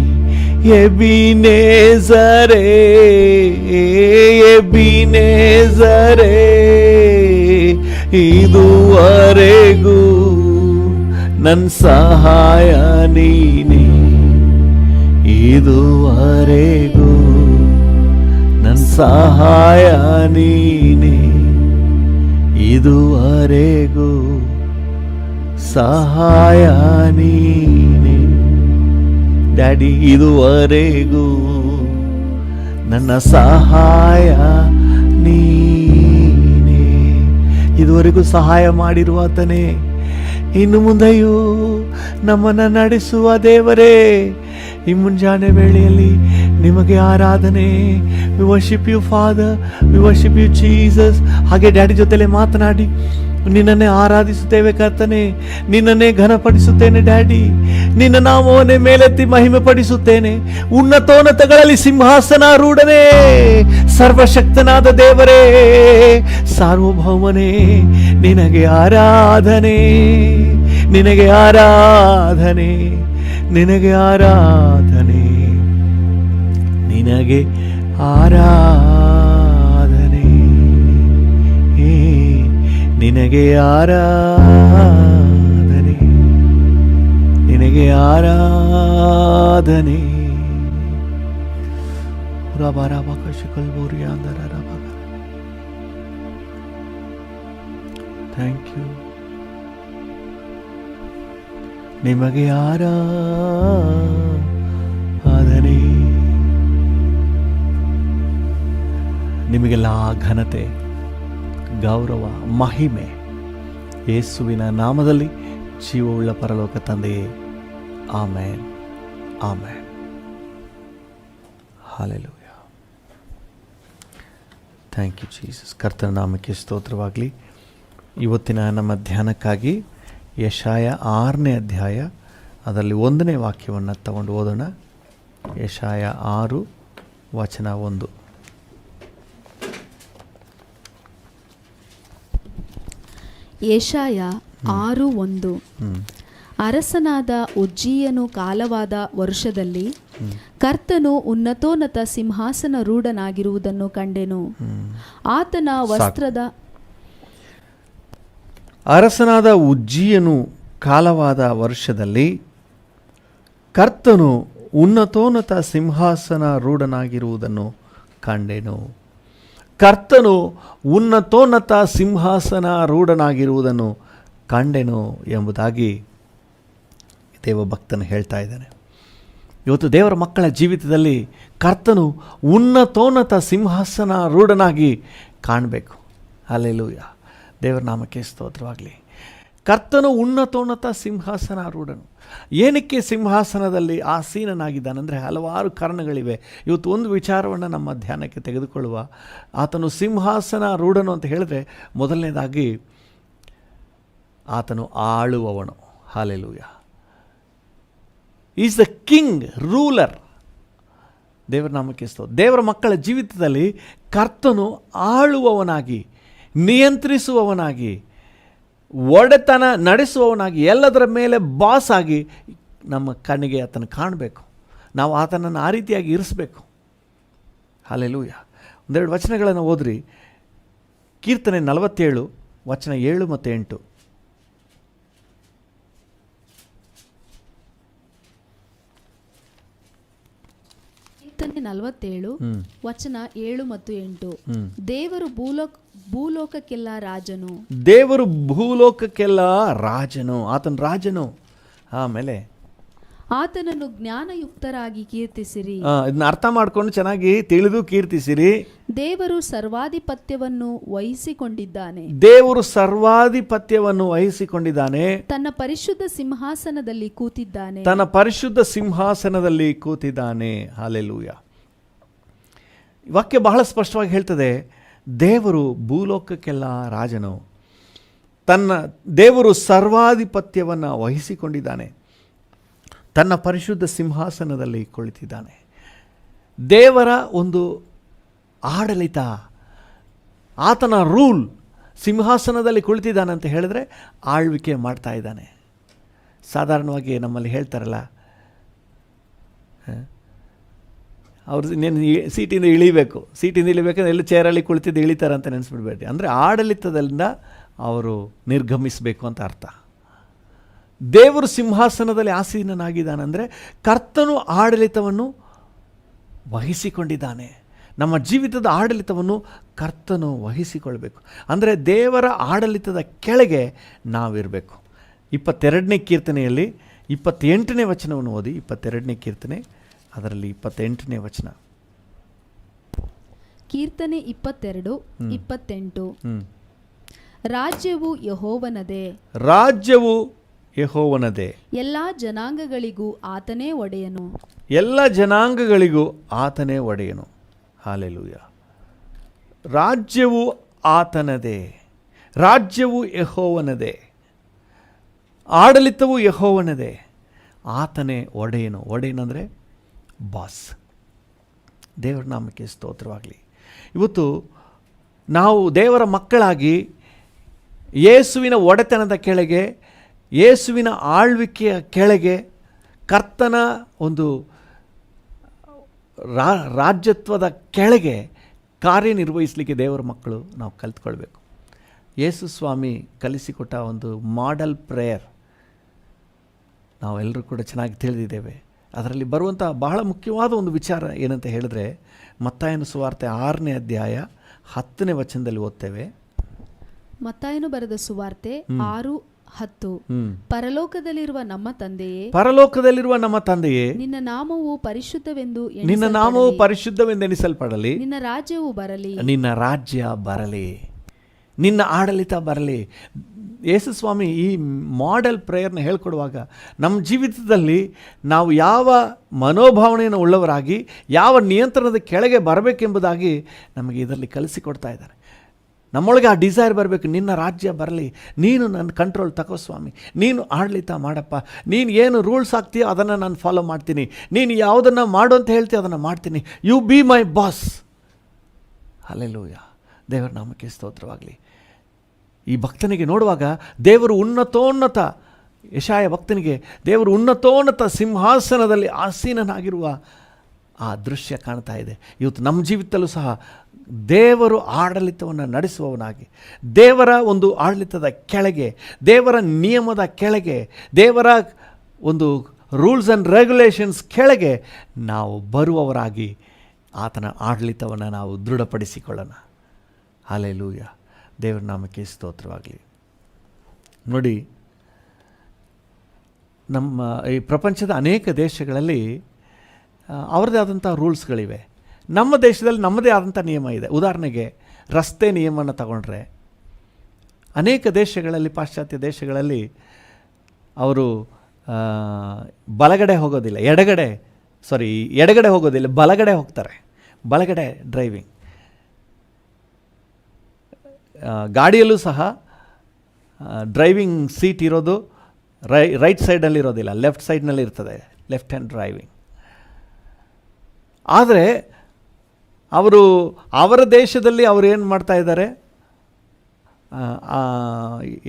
ಎಬಿನೇಜರೇ, ಎಬಿನೇಜರೇ, ಇದುವರೆಗೂ ನನ್ನ ಸಹಾಯ ನೀನೆ. ಇದುವರೆಗೂ ನನ್ನ ಸಹಾಯ ನೀನೆ. ಇದುವರೆಗೂ ಸಹಾಯ ನೀನೆ. ಡ್ಯಾಡಿ, ಇದುವರೆಗೂ ನನ್ನ ಸಹಾಯ ನೀನೆ. ಇದುವರೆಗೂ ಸಹಾಯ ಮಾಡಿರುವ ಆತನೇ, ಇನ್ನು ಮುಂದೆಯೂ ನಮ್ಮನ್ನು ನಡೆಸುವ ದೇವರೇ, ಈ ಮುಂಜಾನೆ ವೇಳೆಯಲ್ಲಿ ನಿಮಗೆ ಆರಾಧನೆ. We worship you father, we worship you Jesus. ಹಾಗೆ ಡ್ಯಾಡಿ ಜೊತೆಲೆ ಮಾತನಾಡಿ ನಿನ್ನನ್ನೇ ಆರಾಧಿಸುತ್ತೇವೆ ಕರ್ತನೆ, ನಿನ್ನನ್ನೇ ಘನಪಡಿಸುತ್ತೇನೆ ಡ್ಯಾಡಿ. ನಿನ್ನ ನಾಮವನ್ನೇ ಮೇಲೆತ್ತಿ ಮಹಿಮೆ ಪಡಿಸುತ್ತೇನೆ. ಉನ್ನತೋನ್ನತಗಳಲ್ಲಿ ಸಿಂಹಾಸನಾರೂಢನೇ, ಸರ್ವಶಕ್ತನಾದ ದೇವರೇ, ಸಾರ್ವಭೌಮನೇ, ನಿನಗೆ ಆರಾಧನೆ, ನಿನಗೆ ಆರಾಧನೆ, ನಿನಗೆ ಆರಾಧನೆ, ನಿನಗೆ ಆರಾಧನೆ, ನಿನಗೆ ಆರಾಧನೆ, ನಿನಗೆ ಆರಾಧನೆ. Thank you. ನಿಮಗೆ ಆರಾಧನೆ. ನಿಮಗೆಲ್ಲ ಘನತೆ, ಗೌರವ, ಮಹಿಮೆ ಯೇಸುವಿನ ನಾಮದಲ್ಲಿ ಜೀವವುಳ್ಳ ಪರಲೋಕ ತಂದೆಯೇ, amen, amen. Hallelujah. Thank you Jesus. ಕರ್ತನ ನಾಮಕ್ಕೆ ಸ್ತೋತ್ರವಾಗಲಿ. ಇವತ್ತಿನ ನಮ್ಮ ಧ್ಯಾನಕ್ಕಾಗಿ ಯೆಶಾಯ 6ನೇ ಅಧ್ಯಾಯ ಅದರಲ್ಲಿ 1ನೇ ವಾಕ್ಯವನ್ನು ತಗೊಂಡು ಓದೋಣ. ಯೆಶಾಯ 6 ವಚನ 1. ಯೆಶಾಯ 6:1. ಅರಸನಾದ ಉಜ್ಜೀಯನು ಕಾಲವಾದ ವರ್ಷದಲ್ಲಿ ಕರ್ತನು ಉನ್ನತೋನ್ನತ ಸಿಂಹಾಸನ ರೂಢನಾಗಿರುವುದನ್ನು ಕಂಡೆನು. ಆತನ ವಸ್ತ್ರದ ಅರಸನಾದ ಉಜ್ಜೀಯನು ಕಾಲವಾದ ವರ್ಷದಲ್ಲಿ ಕರ್ತನು ಉನ್ನತೋನ್ನತ ಸಿಂಹಾಸನ ರೂಢನಾಗಿರುವುದನ್ನು ಕಂಡೆನು. ಕರ್ತನು ಉನ್ನತೋನ್ನತ ಸಿಂಹಾಸನ ರೂಢನಾಗಿರುವುದನ್ನು ಕಂಡೆನು ಎಂಬುದಾಗಿ ದೇವಭಕ್ತನು ಹೇಳ್ತಾ ಇದ್ದಾನೆ. ಇವತ್ತು ದೇವರ ಮಕ್ಕಳ ಜೀವಿತದಲ್ಲಿ ಕರ್ತನು ಉನ್ನತೋನ್ನತ ಸಿಂಹಾಸನ ರೂಢನಾಗಿ ಕಾಣಬೇಕು. ಹಲ್ಲೆಲೂಯಾ. ದೇವರ ನಾಮಕ್ಕೆ ಸ್ತೋತ್ರವಾಗಲಿ. ಕರ್ತನು ಉನ್ನತೋನ್ನತ ಸಿಂಹಾಸನ ರೂಢನು. ಏನಕ್ಕೆ ಸಿಂಹಾಸನದಲ್ಲಿ ಆಸೀನನಾಗಿದ್ದಾನೆಂದರೆ ಹಲವಾರು ಕಾರಣಗಳಿವೆ. ಇವತ್ತು ಒಂದು ವಿಚಾರವನ್ನು ನಮ್ಮ ಧ್ಯಾನಕ್ಕೆ ತೆಗೆದುಕೊಳ್ಳುವ. ಆತನು ಸಿಂಹಾಸನ ರೂಢನು ಅಂತ ಹೇಳಿದ್ರೆ ಮೊದಲನೇದಾಗಿ ಆತನು ಆಳುವವನು. Hallelujah. Is the king ruler. ದೇವರ ನಾಮಕ್ಕೆ ಸ್ತೋತ್ರ. ದೇವರ ಮಕ್ಕಳ ಜೀವಿತದಲ್ಲಿ ಕರ್ತನು ಆಳುವವನಾಗಿ, ನಿಯಂತ್ರಿಸುವವನಾಗಿ, ಒಡೆತನ ನಡೆಸುವವನಾಗಿ, ಎಲ್ಲದರ ಮೇಲೆ ಬಾಸ್ ಆಗಿ ನಮ್ಮ ಕಣ್ಣಿಗೆ ಆತನ ಕಾಣಬೇಕು. ನಾವು ಆತನನ್ನು ಆ ರೀತಿಯಾಗಿ ಇರಿಸಬೇಕು. ಹಲ್ಲೆಲೂಯ. ಒಂದೆರಡು ವಚನಗಳನ್ನು ಓದ್ರಿ. ಕೀರ್ತನೆ 47 ವಚನ 7 ಮತ್ತು 8. ಕೀರ್ತನೆ 47 ವಚನ 7 ಮತ್ತು 8. ದೇವರು ಭೂಲೋಕಕ್ಕೆಲ್ಲ ರಾಜನು. ದೇವರು ಭೂಲೋಕಕ್ಕೆಲ್ಲ ರಾಜನು, ಆತನ ರಾಜನು. ಆಮೇಲೆ ಆತನನ್ನು ಜ್ಞಾನಯುಕ್ತರಾಗಿ ಕೀರ್ತಿಸಿರಿ. ಇದನ್ನ ಅರ್ಥ ಮಾಡ್ಕೊಂಡು ಚೆನ್ನಾಗಿ ತಿಳಿದು ಕೀರ್ತಿಸಿರಿ. ದೇವರು ಸರ್ವಾಧಿಪತ್ಯವನ್ನು ವಹಿಸಿಕೊಂಡಿದ್ದಾನೆ. ದೇವರು ಸರ್ವಾಧಿಪತ್ಯವನ್ನು ವಹಿಸಿಕೊಂಡಿದ್ದಾನೆ. ತನ್ನ ಪರಿಶುದ್ಧ ಸಿಂಹಾಸನದಲ್ಲಿ ಕೂತಿದ್ದಾನೆ. ತನ್ನ ಪರಿಶುದ್ಧ ಸಿಂಹಾಸನದಲ್ಲಿ ಕೂತಿದ್ದಾನೆ. ಹಲ್ಲೆಲೂಯ. ವಾಕ್ಯ ಬಹಳ ಸ್ಪಷ್ಟವಾಗಿ ಹೇಳ್ತದೆ, ದೇವರು ಭೂಲೋಕಕ್ಕೆಲ್ಲ ರಾಜನು. ದೇವರು ಸರ್ವಾಧಿಪತ್ಯವನ್ನು ವಹಿಸಿಕೊಂಡಿದ್ದಾನೆ. ತನ್ನ ಪರಿಶುದ್ಧ ಸಿಂಹಾಸನದಲ್ಲಿ ಕುಳಿತಿದ್ದಾನೆ. ದೇವರ ಒಂದು ಆಡಳಿತ, ಆತನ ರೂಲ್, ಸಿಂಹಾಸನದಲ್ಲಿ ಕುಳಿತಿದ್ದಾನೆ ಅಂತ ಹೇಳಿದ್ರೆ ಆಳ್ವಿಕೆ ಮಾಡ್ತಾ ಇದ್ದಾನೆ. ಸಾಧಾರಣವಾಗಿ ನಮ್ಮಲ್ಲಿ ಹೇಳ್ತಾರಲ್ಲ, ಅವ್ರು ಇನ್ನೇನು ಸೀಟಿಂದ ಇಳಿಬೇಕಂದ್ರೆ ಎಲ್ಲ ಚೇರಲ್ಲಿ ಕುಳಿತಿದ್ದು ಇಳಿತಾರೆ ಅಂತ ನೆನೆಸ್ಬಿಡ್ಬೇಡಿ. ಅಂದರೆ ಆಡಳಿತದಿಂದ ಅವರು ನಿರ್ಗಮಿಸಬೇಕು ಅಂತ ಅರ್ಥ. ದೇವರು ಸಿಂಹಾಸನದಲ್ಲಿ ಆಸೀನನಾಗಿದ್ದಾನೆಂದರೆ ಕರ್ತನು ಆಡಳಿತವನ್ನು ವಹಿಸಿಕೊಂಡಿದ್ದಾನೆ. ನಮ್ಮ ಜೀವಿತದ ಆಡಳಿತವನ್ನು ಕರ್ತನು ವಹಿಸಿಕೊಳ್ಬೇಕು. ಅಂದರೆ ದೇವರ ಆಡಳಿತದ ಕೆಳಗೆ ನಾವಿರಬೇಕು. 22ನೇ ಕೀರ್ತನೆಯಲ್ಲಿ 28ನೇ ವಚನವನ್ನು ಓದಿ. 22ನೇ ಕೀರ್ತನೆ ಅದರಲ್ಲಿ 28ನೇ ವಚನ. ಕೀರ್ತನೆ 22:28. ರಾಜ್ಯವು ಯೆಹೋವನದೇ, ರಾಜ್ಯವು ಯೆಹೋವನದೇ, ಎಲ್ಲಾ ಜನಾಂಗಗಳಿಗೂ ಆತನೇ ಒಡೆಯನು. ಎಲ್ಲ ಜನಾಂಗಗಳಿಗೂ ಆತನೇ ಒಡೆಯನು. ಹಲ್ಲೆಲೂಯ. ರಾಜ್ಯವು ಆತನದೇ, ರಾಜ್ಯವು ಯೆಹೋವನದೇ, ಆಡಳಿತವು ಯೆಹೋವನದೇ, ಆತನೇ ಒಡೆಯನು. ಒಡೆಯನಂದರೆ ಬಾಸ್. ದೇವರ ನಾಮಕ್ಕೆ ಸ್ತೋತ್ರವಾಗಲಿ. ಇವತ್ತು ನಾವು ದೇವರ ಮಕ್ಕಳಾಗಿ ಯೇಸುವಿನ ಒಡೆತನದ ಕೆಳಗೆ, ಯೇಸುವಿನ ಆಳ್ವಿಕೆಯ ಕೆಳಗೆ, ಕರ್ತನ ಒಂದು ರಾಜ್ಯತ್ವದ ಕೆಳಗೆ ಕಾರ್ಯನಿರ್ವಹಿಸಲಿಕ್ಕೆ ದೇವರ ಮಕ್ಕಳು ನಾವು ಕಲಿತ್ಕೊಳ್ಬೇಕು. ಯೇಸು ಸ್ವಾಮಿ ಕಲಿಸಿಕೊಟ್ಟ ಒಂದು ಮಾಡೆಲ್ ಪ್ರೇಯರ್ ನಾವೆಲ್ಲರೂ ಕೂಡ ಚೆನ್ನಾಗಿ ತಿಳಿದಿದ್ದೇವೆ. ಅದರಲ್ಲಿ ಬರುವಂಥ ಬಹಳ ಮುಖ್ಯವಾದ ಒಂದು ವಿಚಾರ ಏನಂತ ಹೇಳಿದ್ರೆ, ಮತ್ತಾಯನ ಸುವಾರ್ತೆ 6ನೇ ಅಧ್ಯಾಯ 10ನೇ ವಚನದಲ್ಲಿ ಓದ್ತೇವೆ. ಮತ್ತಾಯನು ಬರೆದ ಸುವಾರ್ತೆ 6:10. ಪರಲೋಕದಲ್ಲಿರುವ ನಮ್ಮ ತಂದೆಯೇ, ಪರಲೋಕದಲ್ಲಿರುವ ನಮ್ಮ ತಂದೆಯೇ, ನಿನ್ನ ನಾಮವು ಪರಿಶುದ್ಧವೆಂದು ಎಣಿಸಲ್ಪಡಲಿ. ನಿನ್ನ ರಾಜ್ಯವು ಬರಲಿ. ನಿನ್ನ ರಾಜ್ಯ ಬರಲಿ, ನಿನ್ನ ಆಡಳಿತ ಬರಲಿ. ಯೇಸು ಸ್ವಾಮಿ ಈ ಮಾಡೆಲ್ ಪ್ರೇಯರ್ನ ಹೇಳ್ಕೊಡುವಾಗ ನಮ್ಮ ಜೀವಿತದಲ್ಲಿ ನಾವು ಯಾವ ಮನೋಭಾವನೆಯನ್ನು ಉಳ್ಳವರಾಗಿ, ಯಾವ ನಿಯಂತ್ರಣದ ಕೆಳಗೆ ಬರಬೇಕೆಂಬುದಾಗಿ ನಮಗೆ ಇದರಲ್ಲಿ ಕಲಿಸಿಕೊಡ್ತಾ ಇದ್ದಾರೆ. ನಮ್ಮೊಳಗೆ ಆ ಡಿಸೈರ್ ಬರಬೇಕು. ನಿನ್ನ ರಾಜ್ಯ ಬರಲಿ, ನೀನು ನನ್ನ ಕಂಟ್ರೋಲ್ ತಗೋ ಸ್ವಾಮಿ, ನೀನು ಆಡಳಿತ ಮಾಡಪ್ಪ, ನೀನು ಏನು ರೂಲ್ಸ್ ಹಾಕ್ತೀಯೋ ಅದನ್ನು ನಾನು ಫಾಲೋ ಮಾಡ್ತೀನಿ, ನೀನು ಯಾವುದನ್ನು ಮಾಡು ಅಂತ ಹೇಳ್ತೀಯೋ ಅದನ್ನು ಮಾಡ್ತೀನಿ, you be my boss. Hallelujah. ದೇವರ ನಾಮಕ್ಕೆ ಸ್ತೋತ್ರವಾಗಲಿ. ಈ ಭಕ್ತನಿಗೆ ನೋಡುವಾಗ ದೇವರು ಉನ್ನತೋನ್ನತ, ಯೆಶಾಯ ಭಕ್ತನಿಗೆ ದೇವರು ಉನ್ನತೋನ್ನತ ಸಿಂಹಾಸನದಲ್ಲಿ ಆಸೀನನಾಗಿರುವ ಆ ದೃಶ್ಯ ಕಾಣ್ತಾ ಇದೆ. ಇವತ್ತು ನಮ್ಮ ಜೀವಿತದಲ್ಲೂ ಸಹ ದೇವರು ಆಡಳಿತವನ್ನು ನಡೆಸುವವನಾಗಿ, ದೇವರ ಒಂದು ಆಡಳಿತದ ಕೆಳಗೆ, ದೇವರ ನಿಯಮದ ಕೆಳಗೆ, ದೇವರ ಒಂದು ರೂಲ್ಸ್ ಆ್ಯಂಡ್ ರೆಗ್ಯುಲೇಷನ್ಸ್ ಕೆಳಗೆ ನಾವು ಬರುವವರಾಗಿ ಆತನ ಆಡಳಿತವನ್ನು ನಾವು ದೃಢಪಡಿಸಿಕೊಳ್ಳೋಣ. ಹಲ್ಲೆಲೂಯ. ದೇವರ ನಾಮಕ್ಕೆ ಸ್ತೋತ್ರವಾಗಲಿ. ನೋಡಿ, ನಮ್ಮ ಈ ಪ್ರಪಂಚದ ಅನೇಕ ದೇಶಗಳಲ್ಲಿ ಅವರದೇ ಆದಂಥ ರೂಲ್ಸ್ಗಳಿವೆ. ನಮ್ಮ ದೇಶದಲ್ಲಿ ನಮ್ಮದೇ ಆದಂಥ ನಿಯಮ ಇದೆ. ಉದಾಹರಣೆಗೆ ರಸ್ತೆ ನಿಯಮನ ತಗೊಂಡ್ರೆ, ಅನೇಕ ದೇಶಗಳಲ್ಲಿ, ಪಾಶ್ಚಾತ್ಯ ದೇಶಗಳಲ್ಲಿ ಅವರು ಎಡಗಡೆ ಹೋಗೋದಿಲ್ಲ, ಬಲಗಡೆ ಹೋಗ್ತಾರೆ. ಬಲಗಡೆ ಡ್ರೈವಿಂಗ್. ಗಾಡಿಯಲ್ಲೂ ಸಹ ಡ್ರೈವಿಂಗ್ ಸೀಟ್ ಇರೋದು ರೈಟ್ ಸೈಡಲ್ಲಿ ಇರೋದಿಲ್ಲ, ಲೆಫ್ಟ್ ಸೈಡ್ನಲ್ಲಿ ಇರ್ತದೆ, ಲೆಫ್ಟ್ ಹ್ಯಾಂಡ್ ಡ್ರೈವಿಂಗ್. ಆದರೆ ಅವರ ದೇಶದಲ್ಲಿ ಅವರು ಏನು ಮಾಡ್ತಾ ಇದ್ದಾರೆ,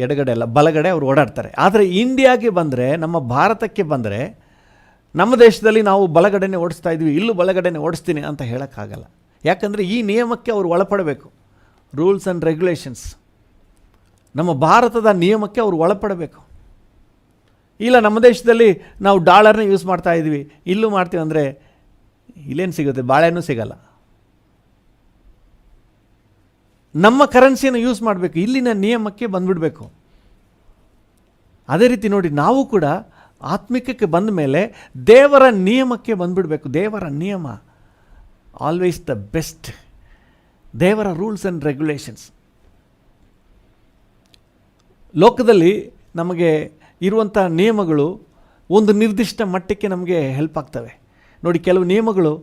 ಎಡಗಡೆ ಅಲ್ಲ ಬಲಗಡೆ ಅವರು ಓಡಾಡ್ತಾರೆ. ಆದರೆ ಇಂಡಿಯಾಗೆ ಬಂದರೆ, ನಮ್ಮ ಭಾರತಕ್ಕೆ ಬಂದರೆ, ನಮ್ಮ ದೇಶದಲ್ಲಿ ನಾವು ಬಲಗಡೆನೇ ಓಡಿಸ್ತಾ ಇದ್ವಿ, ಇಲ್ಲೂ ಬಲಗಡೆನೇ ಓಡಿಸ್ತೀನಿ ಅಂತ ಹೇಳೋಕ್ಕಾಗಲ್ಲ. ಯಾಕಂದರೆ ಈ ನಿಯಮಕ್ಕೆ ಅವರು ಒಳಪಡಬೇಕು. ರೂಲ್ಸ್ ಆ್ಯಂಡ್ ರೆಗ್ಯುಲೇಷನ್ಸ್, ನಮ್ಮ ಭಾರತದ ನಿಯಮಕ್ಕೆ ಅವರು ಒಳಪಡಬೇಕು. ಇಲ್ಲ ನಮ್ಮ ದೇಶದಲ್ಲಿ ನಾವು ಡಾಲರ್ನ ಯೂಸ್ ಮಾಡ್ತಾ ಇದ್ವಿ, ಇಲ್ಲೂ ಮಾಡ್ತೀವಿ ಅಂದರೆ ಇಲ್ಲೇನು ಸಿಗುತ್ತೆ, ಬಾಳೆನೂ ಸಿಗಲ್ಲ. ನಮ್ಮ ಕರೆನ್ಸಿಯನ್ನು ಯೂಸ್ ಮಾಡಬೇಕು, ಇಲ್ಲಿನ ನಿಯಮಕ್ಕೆ ಬಂದುಬಿಡಬೇಕು. ಅದೇ ರೀತಿ ನೋಡಿ, ನಾವು ಕೂಡ ಆತ್ಮಿಕಕ್ಕೆ ಬಂದ ಮೇಲೆ ದೇವರ ನಿಯಮಕ್ಕೆ ಬಂದುಬಿಡಬೇಕು. ದೇವರ ನಿಯಮ ಆಲ್ವೇಸ್ ದ ಬೆಸ್ಟ್. ದೇವರ ರೂಲ್ಸ್ ಆ್ಯಂಡ್ ರೆಗ್ಯುಲೇಷನ್ಸ್. ಲೋಕದಲ್ಲಿ ನಮಗೆ ಇರುವಂಥ ನಿಯಮಗಳು ಒಂದು ನಿರ್ದಿಷ್ಟ ಮಟ್ಟಕ್ಕೆ ನಮಗೆ ಹೆಲ್ಪ್ ಆಗ್ತವೆ. ನೋಡಿ, ಕೆಲವು ನಿಯಮಗಳು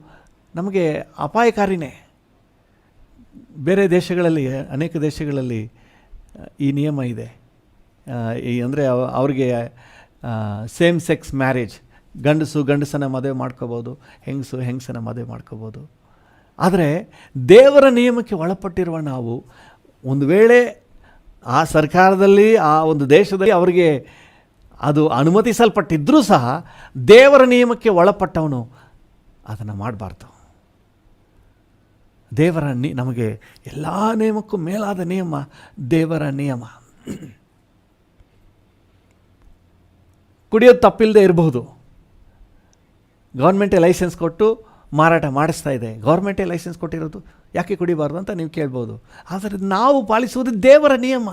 ನಮಗೆ ಅಪಾಯಕಾರಿನೇ. ಬೇರೆ ದೇಶಗಳಲ್ಲಿ, ಅನೇಕ ದೇಶಗಳಲ್ಲಿ ಈ ನಿಯಮ ಇದೆ. ಅಂದರೆ ಅವ್ರಿಗೆ ಸೇಮ್ ಸೆಕ್ಸ್ ಮ್ಯಾರೇಜ್, ಗಂಡಸನ ಮದುವೆ ಮಾಡ್ಕೋಬೋದು, ಹೆಂಗಸನ ಮದುವೆ ಮಾಡ್ಕೋಬೋದು. ಆದರೆ ದೇವರ ನಿಯಮಕ್ಕೆ ಒಳಪಟ್ಟಿರುವ ನಾವು, ಒಂದು ವೇಳೆ ಆ ಸರ್ಕಾರದಲ್ಲಿ, ಆ ಒಂದು ದೇಶದಲ್ಲಿ ಅವರಿಗೆ ಅದು ಅನುಮತಿಸಲ್ಪಟ್ಟಿದ್ದರೂ ಸಹ ದೇವರ ನಿಯಮಕ್ಕೆ ಒಳಪಟ್ಟವನು ಅದನ್ನು ಮಾಡಬಾರ್ದು. ನಮಗೆ ಎಲ್ಲ ನಿಯಮಕ್ಕೂ ಮೇಲಾದ ನಿಯಮ ದೇವರ ನಿಯಮ. ಕುಡಿಯೋದು ತಪ್ಪಿಲ್ಲದೆ ಇರಬಹುದು. ಗೌರ್ಮೆಂಟೇ ಲೈಸೆನ್ಸ್ ಕೊಟ್ಟು ಮಾರಾಟ ಮಾಡಿಸ್ತಾ ಇದೆ. ಗೌರ್ಮೆಂಟೇ ಲೈಸೆನ್ಸ್ ಕೊಟ್ಟಿರೋದು, ಯಾಕೆ ಕುಡಿಬಾರ್ದು ಅಂತ ನೀವು ಕೇಳ್ಬೋದು. ಆದರೆ ನಾವು ಪಾಲಿಸುವುದು ದೇವರ ನಿಯಮ.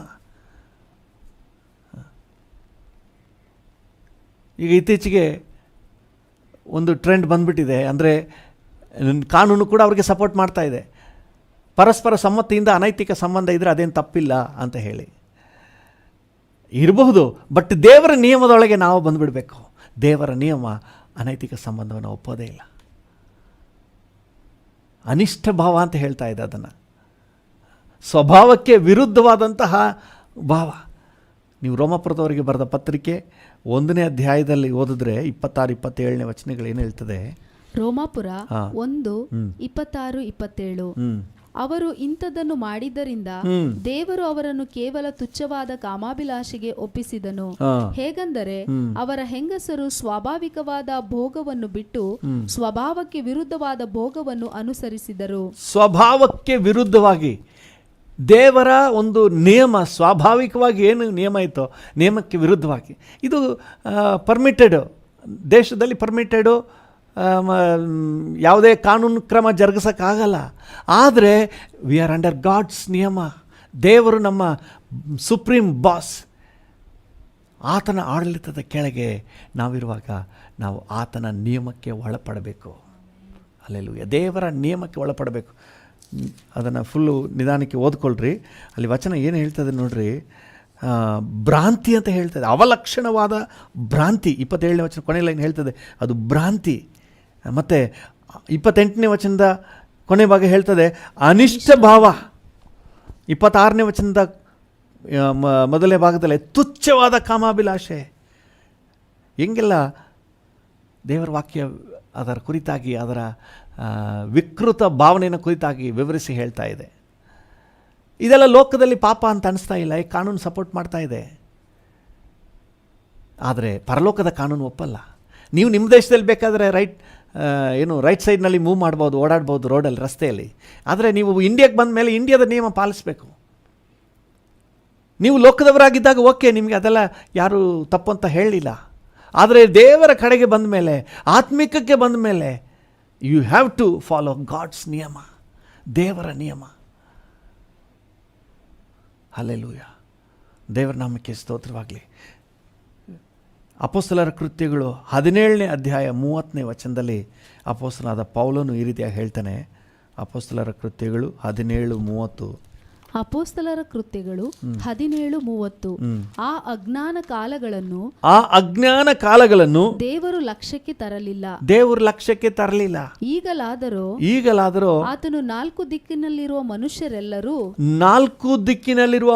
ಈಗ ಇತ್ತೀಚೆಗೆ ಒಂದು ಟ್ರೆಂಡ್ ಬಂದ್ಬಿಟ್ಟಿದೆ, ಅಂದರೆ ಕಾನೂನು ಕೂಡ ಅವರಿಗೆ ಸಪೋರ್ಟ್ ಮಾಡ್ತಾ ಇದೆ. ಪರಸ್ಪರ ಸಮ್ಮತಿಯಿಂದ ಅನೈತಿಕ ಸಂಬಂಧ ಇದ್ದರೆ ಅದೇನು ತಪ್ಪಿಲ್ಲ ಅಂತ ಹೇಳಿ ಇರಬಹುದು. ಬಟ್ ದೇವರ ನಿಯಮದೊಳಗೆ ನಾವು ಬಂದುಬಿಡಬೇಕು. ದೇವರ ನಿಯಮ ಅನೈತಿಕ ಸಂಬಂಧವನ್ನು ಒಪ್ಪೋದೇ ಇಲ್ಲ. ಅನಿಷ್ಟ ಭಾವ ಅಂತ ಹೇಳ್ತಾ ಇದೆ ಅದನ್ನು. ಸ್ವಭಾವಕ್ಕೆ ವಿರುದ್ಧವಾದಂತಹ ಭಾವ. ನೀವು ರೋಮಾಪುರದವರಿಗೆ ಬರೆದ ಪತ್ರಿಕೆ 1ನೇ ಅಧ್ಯಾಯದಲ್ಲಿ ಓದಿದ್ರೆ 26-27 ವಚನಗಳು ಏನು ಹೇಳ್ತದೆ? ರೋಮಾಪುರ 1:26-27. ಅವರು ಇಂಥದನ್ನು ಮಾಡಿದ್ದರಿಂದ ದೇವರು ಅವರನ್ನು ಕೇವಲ ತುಚ್ಛವಾದ ಕಾಮಾಭಿಲಾಷೆಗೆ ಒಪ್ಪಿಸಿದನು. ಹೇಗೆಂದರೆ ಅವರ ಹೆಂಗಸರು ಸ್ವಾಭಾವಿಕವಾದ ಭೋಗವನ್ನು ಬಿಟ್ಟು ಸ್ವಭಾವಕ್ಕೆ ವಿರುದ್ಧವಾದ ಭೋಗವನ್ನು ಅನುಸರಿಸಿದರು. ಸ್ವಭಾವಕ್ಕೆ ವಿರುದ್ಧವಾಗಿ ದೇವರ ಒಂದು ನಿಯಮ, ಸ್ವಾಭಾವಿಕವಾಗಿ ಏನು ನಿಯಮ ಇತ್ತೋ ನಿಯಮಕ್ಕೆ ವಿರುದ್ಧವಾಗಿ, ಇದು ಪರ್ಮಿಟೆಡು, ದೇಶದಲ್ಲಿ ಪರ್ಮಿಟೆಡು, ಯಾವುದೇ ಕಾನೂನು ಕ್ರಮ ಜರುಗಿಸೋಕ್ಕಾಗಲ್ಲ. ಆದರೆ ವಿ ಆರ್ ಅಂಡರ್ ಗಾಡ್ಸ್ ನಿಯಮ. ದೇವರು ನಮ್ಮ ಸುಪ್ರೀಂ ಬಾಸ್. ಆತನ ಆಡಳಿತದ ಕೆಳಗೆ ನಾವಿರುವಾಗ ನಾವು ಆತನ ನಿಯಮಕ್ಕೆ ಒಳಪಡಬೇಕು. ಹಲ್ಲೆಲೂಯಾ. ದೇವರ ನಿಯಮಕ್ಕೆ ಒಳಪಡಬೇಕು. ಅದನ್ನು ಫುಲ್ಲು ನಿಧಾನಕ್ಕೆ ಓದ್ಕೊಳ್ರಿ. ಅಲ್ಲಿ ವಚನ ಏನು ಹೇಳ್ತದೆ ನೋಡ್ರಿ. ಭ್ರಾಂತಿ ಅಂತ ಹೇಳ್ತದೆ, ಅವಲಕ್ಷಣವಾದ ಭ್ರಾಂತಿ. 27ನೇ ವಚನ ಕೊನೆ ಲೈನ್ ಹೇಳ್ತದೆ ಅದು ಭ್ರಾಂತಿ. ಮತ್ತು 28ನೇ ವಚನದ ಕೊನೆ ಭಾಗ ಹೇಳ್ತದೆ ಅನಿಷ್ಟ ಭಾವ. 26ನೇ ವಚನದ ಮೊದಲನೇ ಭಾಗದಲ್ಲಿ ತುಚ್ಛವಾದ ಕಾಮಾಭಿಲಾಷೆ. ಹೆಂಗೆಲ್ಲ ದೇವರ ವಾಕ್ಯ ಅದರ ಕುರಿತಾಗಿ, ಅದರ ವಿಕೃತ ಭಾವನೆಯನ್ನು ಕುರಿತಾಗಿ ವಿವರಿಸಿ ಹೇಳ್ತಾ ಇದೆ. ಇದೆಲ್ಲ ಲೋಕದಲ್ಲಿ ಪಾಪ ಅಂತ ಅನಿಸ್ತಾ ಇಲ್ಲ, ಈ ಕಾನೂನು ಸಪೋರ್ಟ್ ಮಾಡ್ತಾ ಇದೆ. ಆದರೆ ಪರಲೋಕದ ಕಾನೂನು ಒಪ್ಪಲ್ಲ. ನೀವು ನಿಮ್ಮ ದೇಶದಲ್ಲಿ ಬೇಕಾದರೆ ರೈಟ್ ಸೈಡ್ನಲ್ಲಿ ಮೂವ್ ಮಾಡ್ಬೋದು, ಓಡಾಡ್ಬೋದು ರೋಡಲ್ಲಿ, ರಸ್ತೆಯಲ್ಲಿ. ಆದರೆ ನೀವು ಇಂಡಿಯಾಗೆ ಬಂದ ಮೇಲೆ ಇಂಡಿಯಾದ ನಿಯಮ ಪಾಲಿಸಬೇಕು. ನೀವು ಲೋಕದವರಾಗಿದ್ದಾಗ ಓಕೆ, ನಿಮಗೆ ಅದೆಲ್ಲ ಯಾರು ತಪ್ಪು ಅಂತ ಹೇಳಲಿಲ್ಲ. ಆದರೆ ದೇವರ ಕಡೆಗೆ ಬಂದ ಮೇಲೆ, ಆತ್ಮಿಕಕ್ಕೆ ಬಂದ ಮೇಲೆ you have to follow God's ನಿಯಮ, ದೇವರ ನಿಯಮ. ಹಲ್ಲೆಲೂಯಾ. ದೇವರ ನಾಮಕ್ಕೆ ಸ್ತೋತ್ರವಾಗಲಿ. ಅಪೊಸ್ತಲರ ಕೃತ್ಯಗಳು 17ನೇ ಅಧ್ಯಾಯ 30ನೇ ವಚನದಲ್ಲಿ ಅಪೊಸ್ತಲನಾದ ಪೌಲನು ಈ ರೀತಿಯಾಗಿ ಹೇಳ್ತಾನೆ. ಅಪೊಸ್ತಲರ ಕೃತ್ಯಗಳು 17:30. ಅಪೊಸ್ತಲರ ಕೃತ್ಯಗಳು 17:30. ಆ ಅಜ್ಞಾನ ಕಾಲಗಳನ್ನು ದೇವರು ಲಕ್ಷ್ಯಕ್ಕೆ ತರಲಿಲ್ಲ. ಈಗಲಾದರೂ ಆತನು 4 ದಿಕ್ಕಿನಲ್ಲಿರುವ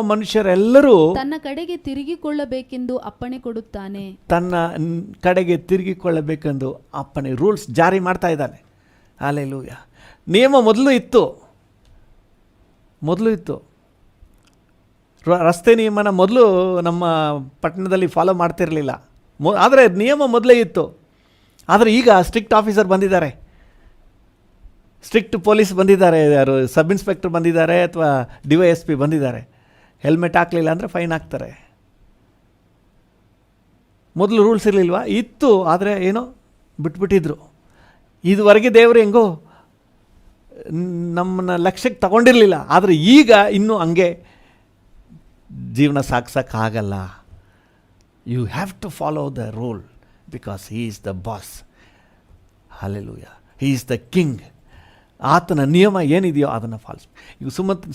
ಮನುಷ್ಯರೆಲ್ಲರೂ ತನ್ನ ಕಡೆಗೆ ತಿರುಗಿಕೊಳ್ಳಬೇಕೆಂದು ಅಪ್ಪಣೆ ಕೊಡುತ್ತಾನೆ. ರೂಲ್ಸ್ ಜಾರಿ ಮಾಡ್ತಾ ಇದ್ದಾನೆ. ಹಲ್ಲೆಲೂಯ. ನಿಯಮ ಮೊದಲು ಇತ್ತು. ರಸ್ತೆ ನಿಯಮನ ಮೊದಲು ನಮ್ಮ ಪಟ್ಟಣದಲ್ಲಿ ಫಾಲೋ ಮಾಡ್ತಿರಲಿಲ್ಲ. ಆದರೆ ನಿಯಮ ಮೊದಲೇ ಇತ್ತು. ಆದರೆ ಈಗ ಸ್ಟ್ರಿಕ್ಟ್ ಆಫೀಸರ್ ಬಂದಿದ್ದಾರೆ, ಸ್ಟ್ರಿಕ್ಟ್ ಪೊಲೀಸ್ ಬಂದಿದ್ದಾರೆ, ಯಾರು ಸಬ್ ಇನ್ಸ್ಪೆಕ್ಟರ್ ಬಂದಿದ್ದಾರೆ ಅಥವಾ DYSP ಬಂದಿದ್ದಾರೆ. ಹೆಲ್ಮೆಟ್ ಹಾಕಲಿಲ್ಲ ಅಂದರೆ ಫೈನ್ ಹಾಕ್ತಾರೆ. ಮೊದಲು ರೂಲ್ಸ್ ಇರಲಿಲ್ವಾ? ಇತ್ತು, ಆದರೆ ಏನೋ ಬಿಟ್ಬಿಟ್ಟಿದ್ರು. ಇದುವರೆಗೆ ದೇವರು ಹೆಂಗೋ ನಮ್ಮನ್ನ ಲಕ್ಷ್ಯಕ್ಕೆ ತಗೊಂಡಿರಲಿಲ್ಲ. ಆದರೆ ಈಗ ಇನ್ನೂ ಹಂಗೆ ಜೀವನ ಸಾಗಿಸೋಕ್ಕಾಗಲ್ಲ. You have to follow the rule because he is the boss. Hallelujah. He is the king. ಆತನ ನಿಯಮ ಏನಿದೆಯೋ ಅದನ್ನು ಪಾಲಿಸ್. ಈಗ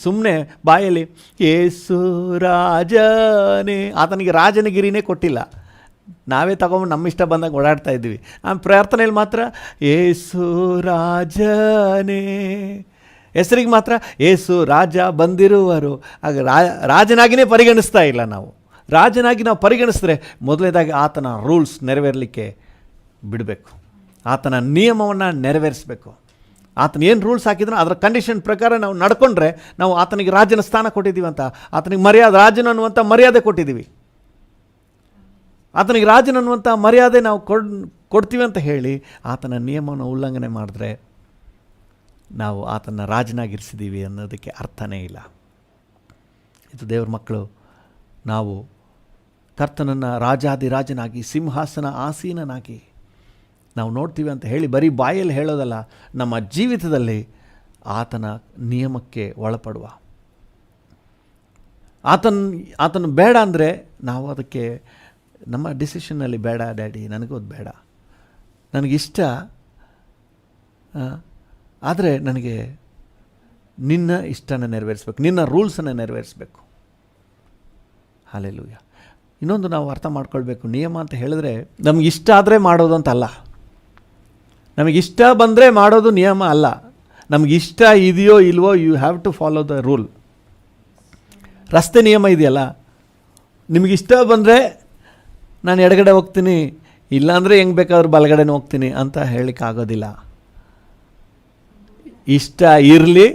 ಸುಮ್ಮನೆ ಬಾಯಲ್ಲಿ ಯೇಸು ರಾಜನೇ, ಆತನಿಗೆ ರಾಜನಗಿರಿನೇ ಕೊಟ್ಟಿಲ್ಲ. ನಾವೇ ತಗೊಂಡು ನಮ್ಮ ಇಷ್ಟ ಬಂದಾಗ ಓಡಾಡ್ತಾ ಇದ್ದೀವಿ. ಪ್ರಾರ್ಥನೆಯಲ್ಲಿ ಮಾತ್ರ ಯೇಸು ರಾಜನೇ, ಹೆಸರಿಗೆ ಮಾತ್ರ ಯೇಸು ರಾಜ ಬಂದಿರುವರು. ಆಗ ರಾಜನಾಗಿಯೇ ಪರಿಗಣಿಸ್ತಾ ಇಲ್ಲ. ನಾವು ರಾಜನಾಗಿ ನಾವು ಪರಿಗಣಿಸಿದ್ರೆ ಮೊದಲನೇದಾಗಿ ಆತನ ರೂಲ್ಸ್ ನೆರವೇರಲಿಕ್ಕೆ ಬಿಡಬೇಕು. ಆತನ ನಿಯಮವನ್ನು ನೆರವೇರಿಸಬೇಕು. ಆತನ ಏನು ರೂಲ್ಸ್ ಹಾಕಿದ್ರೆ ಅದರ ಕಂಡೀಷನ್ ಪ್ರಕಾರ ನಾವು ನಡ್ಕೊಂಡ್ರೆ ನಾವು ಆತನಿಗೆ ರಾಜನ ಸ್ಥಾನ ಕೊಟ್ಟಿದ್ದೀವಿ ಅಂತ, ಆತನಿಗೆ ರಾಜನ ಅನ್ನುವಂಥ ಮರ್ಯಾದೆ ಕೊಟ್ಟಿದ್ದೀವಿ. ಆತನಿಗೆ ರಾಜನ ಅನ್ನುವಂಥ ಮರ್ಯಾದೆ ನಾವು ಕೊಡ್ತೀವಿ ಅಂತ ಹೇಳಿ ಆತನ ನಿಯಮವನ್ನು ಉಲ್ಲಂಘನೆ ಮಾಡಿದ್ರೆ ನಾವು ಆತನ ರಾಜನಾಗಿರಿಸಿದ್ದೀವಿ ಅನ್ನೋದಕ್ಕೆ ಅರ್ಥನೇ ಇಲ್ಲ. ಇದು ದೇವ್ರ ಮಕ್ಕಳು, ನಾವು ಕರ್ತನನ್ನು ರಾಜಾದಿರಾಜನಾಗಿ ಸಿಂಹಾಸನ ಆಸೀನನಾಗಿ ನಾವು ನೋಡ್ತೀವಿ ಅಂತ ಹೇಳಿ ಬರೀ ಬಾಯಲ್ಲಿ ಹೇಳೋದಲ್ಲ, ನಮ್ಮ ಜೀವಿತದಲ್ಲಿ ಆತನ ನಿಯಮಕ್ಕೆ ಒಳಪಡುವ. ಆತನ ಬೇಡ ಅಂದರೆ ನಾವು ಅದಕ್ಕೆ ನಮ್ಮ ಡಿಸಿಷನ್ನಲ್ಲಿ ಬೇಡ ಡ್ಯಾಡಿ, ನನಗೋದು ಬೇಡ, ನನಗಿಷ್ಟ, ಆದರೆ ನನಗೆ ನಿನ್ನ ಇಷ್ಟನ ನೆರವೇರಿಸಬೇಕು, ನಿನ್ನ ರೂಲ್ಸನ್ನು ನೆರವೇರಿಸಬೇಕು. ಹಲ್ಲೆಲೂಯ. ಇನ್ನೊಂದು ನಾವು ಅರ್ಥ ಮಾಡ್ಕೊಳ್ಬೇಕು, ನಿಯಮ ಅಂತ ಹೇಳಿದ್ರೆ ನಮಗಿಷ್ಟ ಆದರೆ ಮಾಡೋದು ಅಂತಲ್ಲ. ನಮಗಿಷ್ಟ ಬಂದರೆ ಮಾಡೋದು ನಿಯಮ ಅಲ್ಲ. ನಮಗಿಷ್ಟ ಇದೆಯೋ ಇಲ್ವೋ, you have to follow the rule. ರಸ್ತೆ ನಿಯಮ ಇದೆಯಲ್ಲ, ನಿಮಗಿಷ್ಟ ಬಂದರೆ ನಾನು ಎಡಗಡೆ ಹೋಗ್ತೀನಿ, ಇಲ್ಲಾಂದರೆ ಹೆಂಗೆ ಬೇಕಾದ್ರೂ ಬಲಗಡೆನೇ ಹೋಗ್ತೀನಿ ಅಂತ ಹೇಳಲಿಕ್ಕಾಗೋದಿಲ್ಲ. ಇಷ್ಟ ಇರಲಿ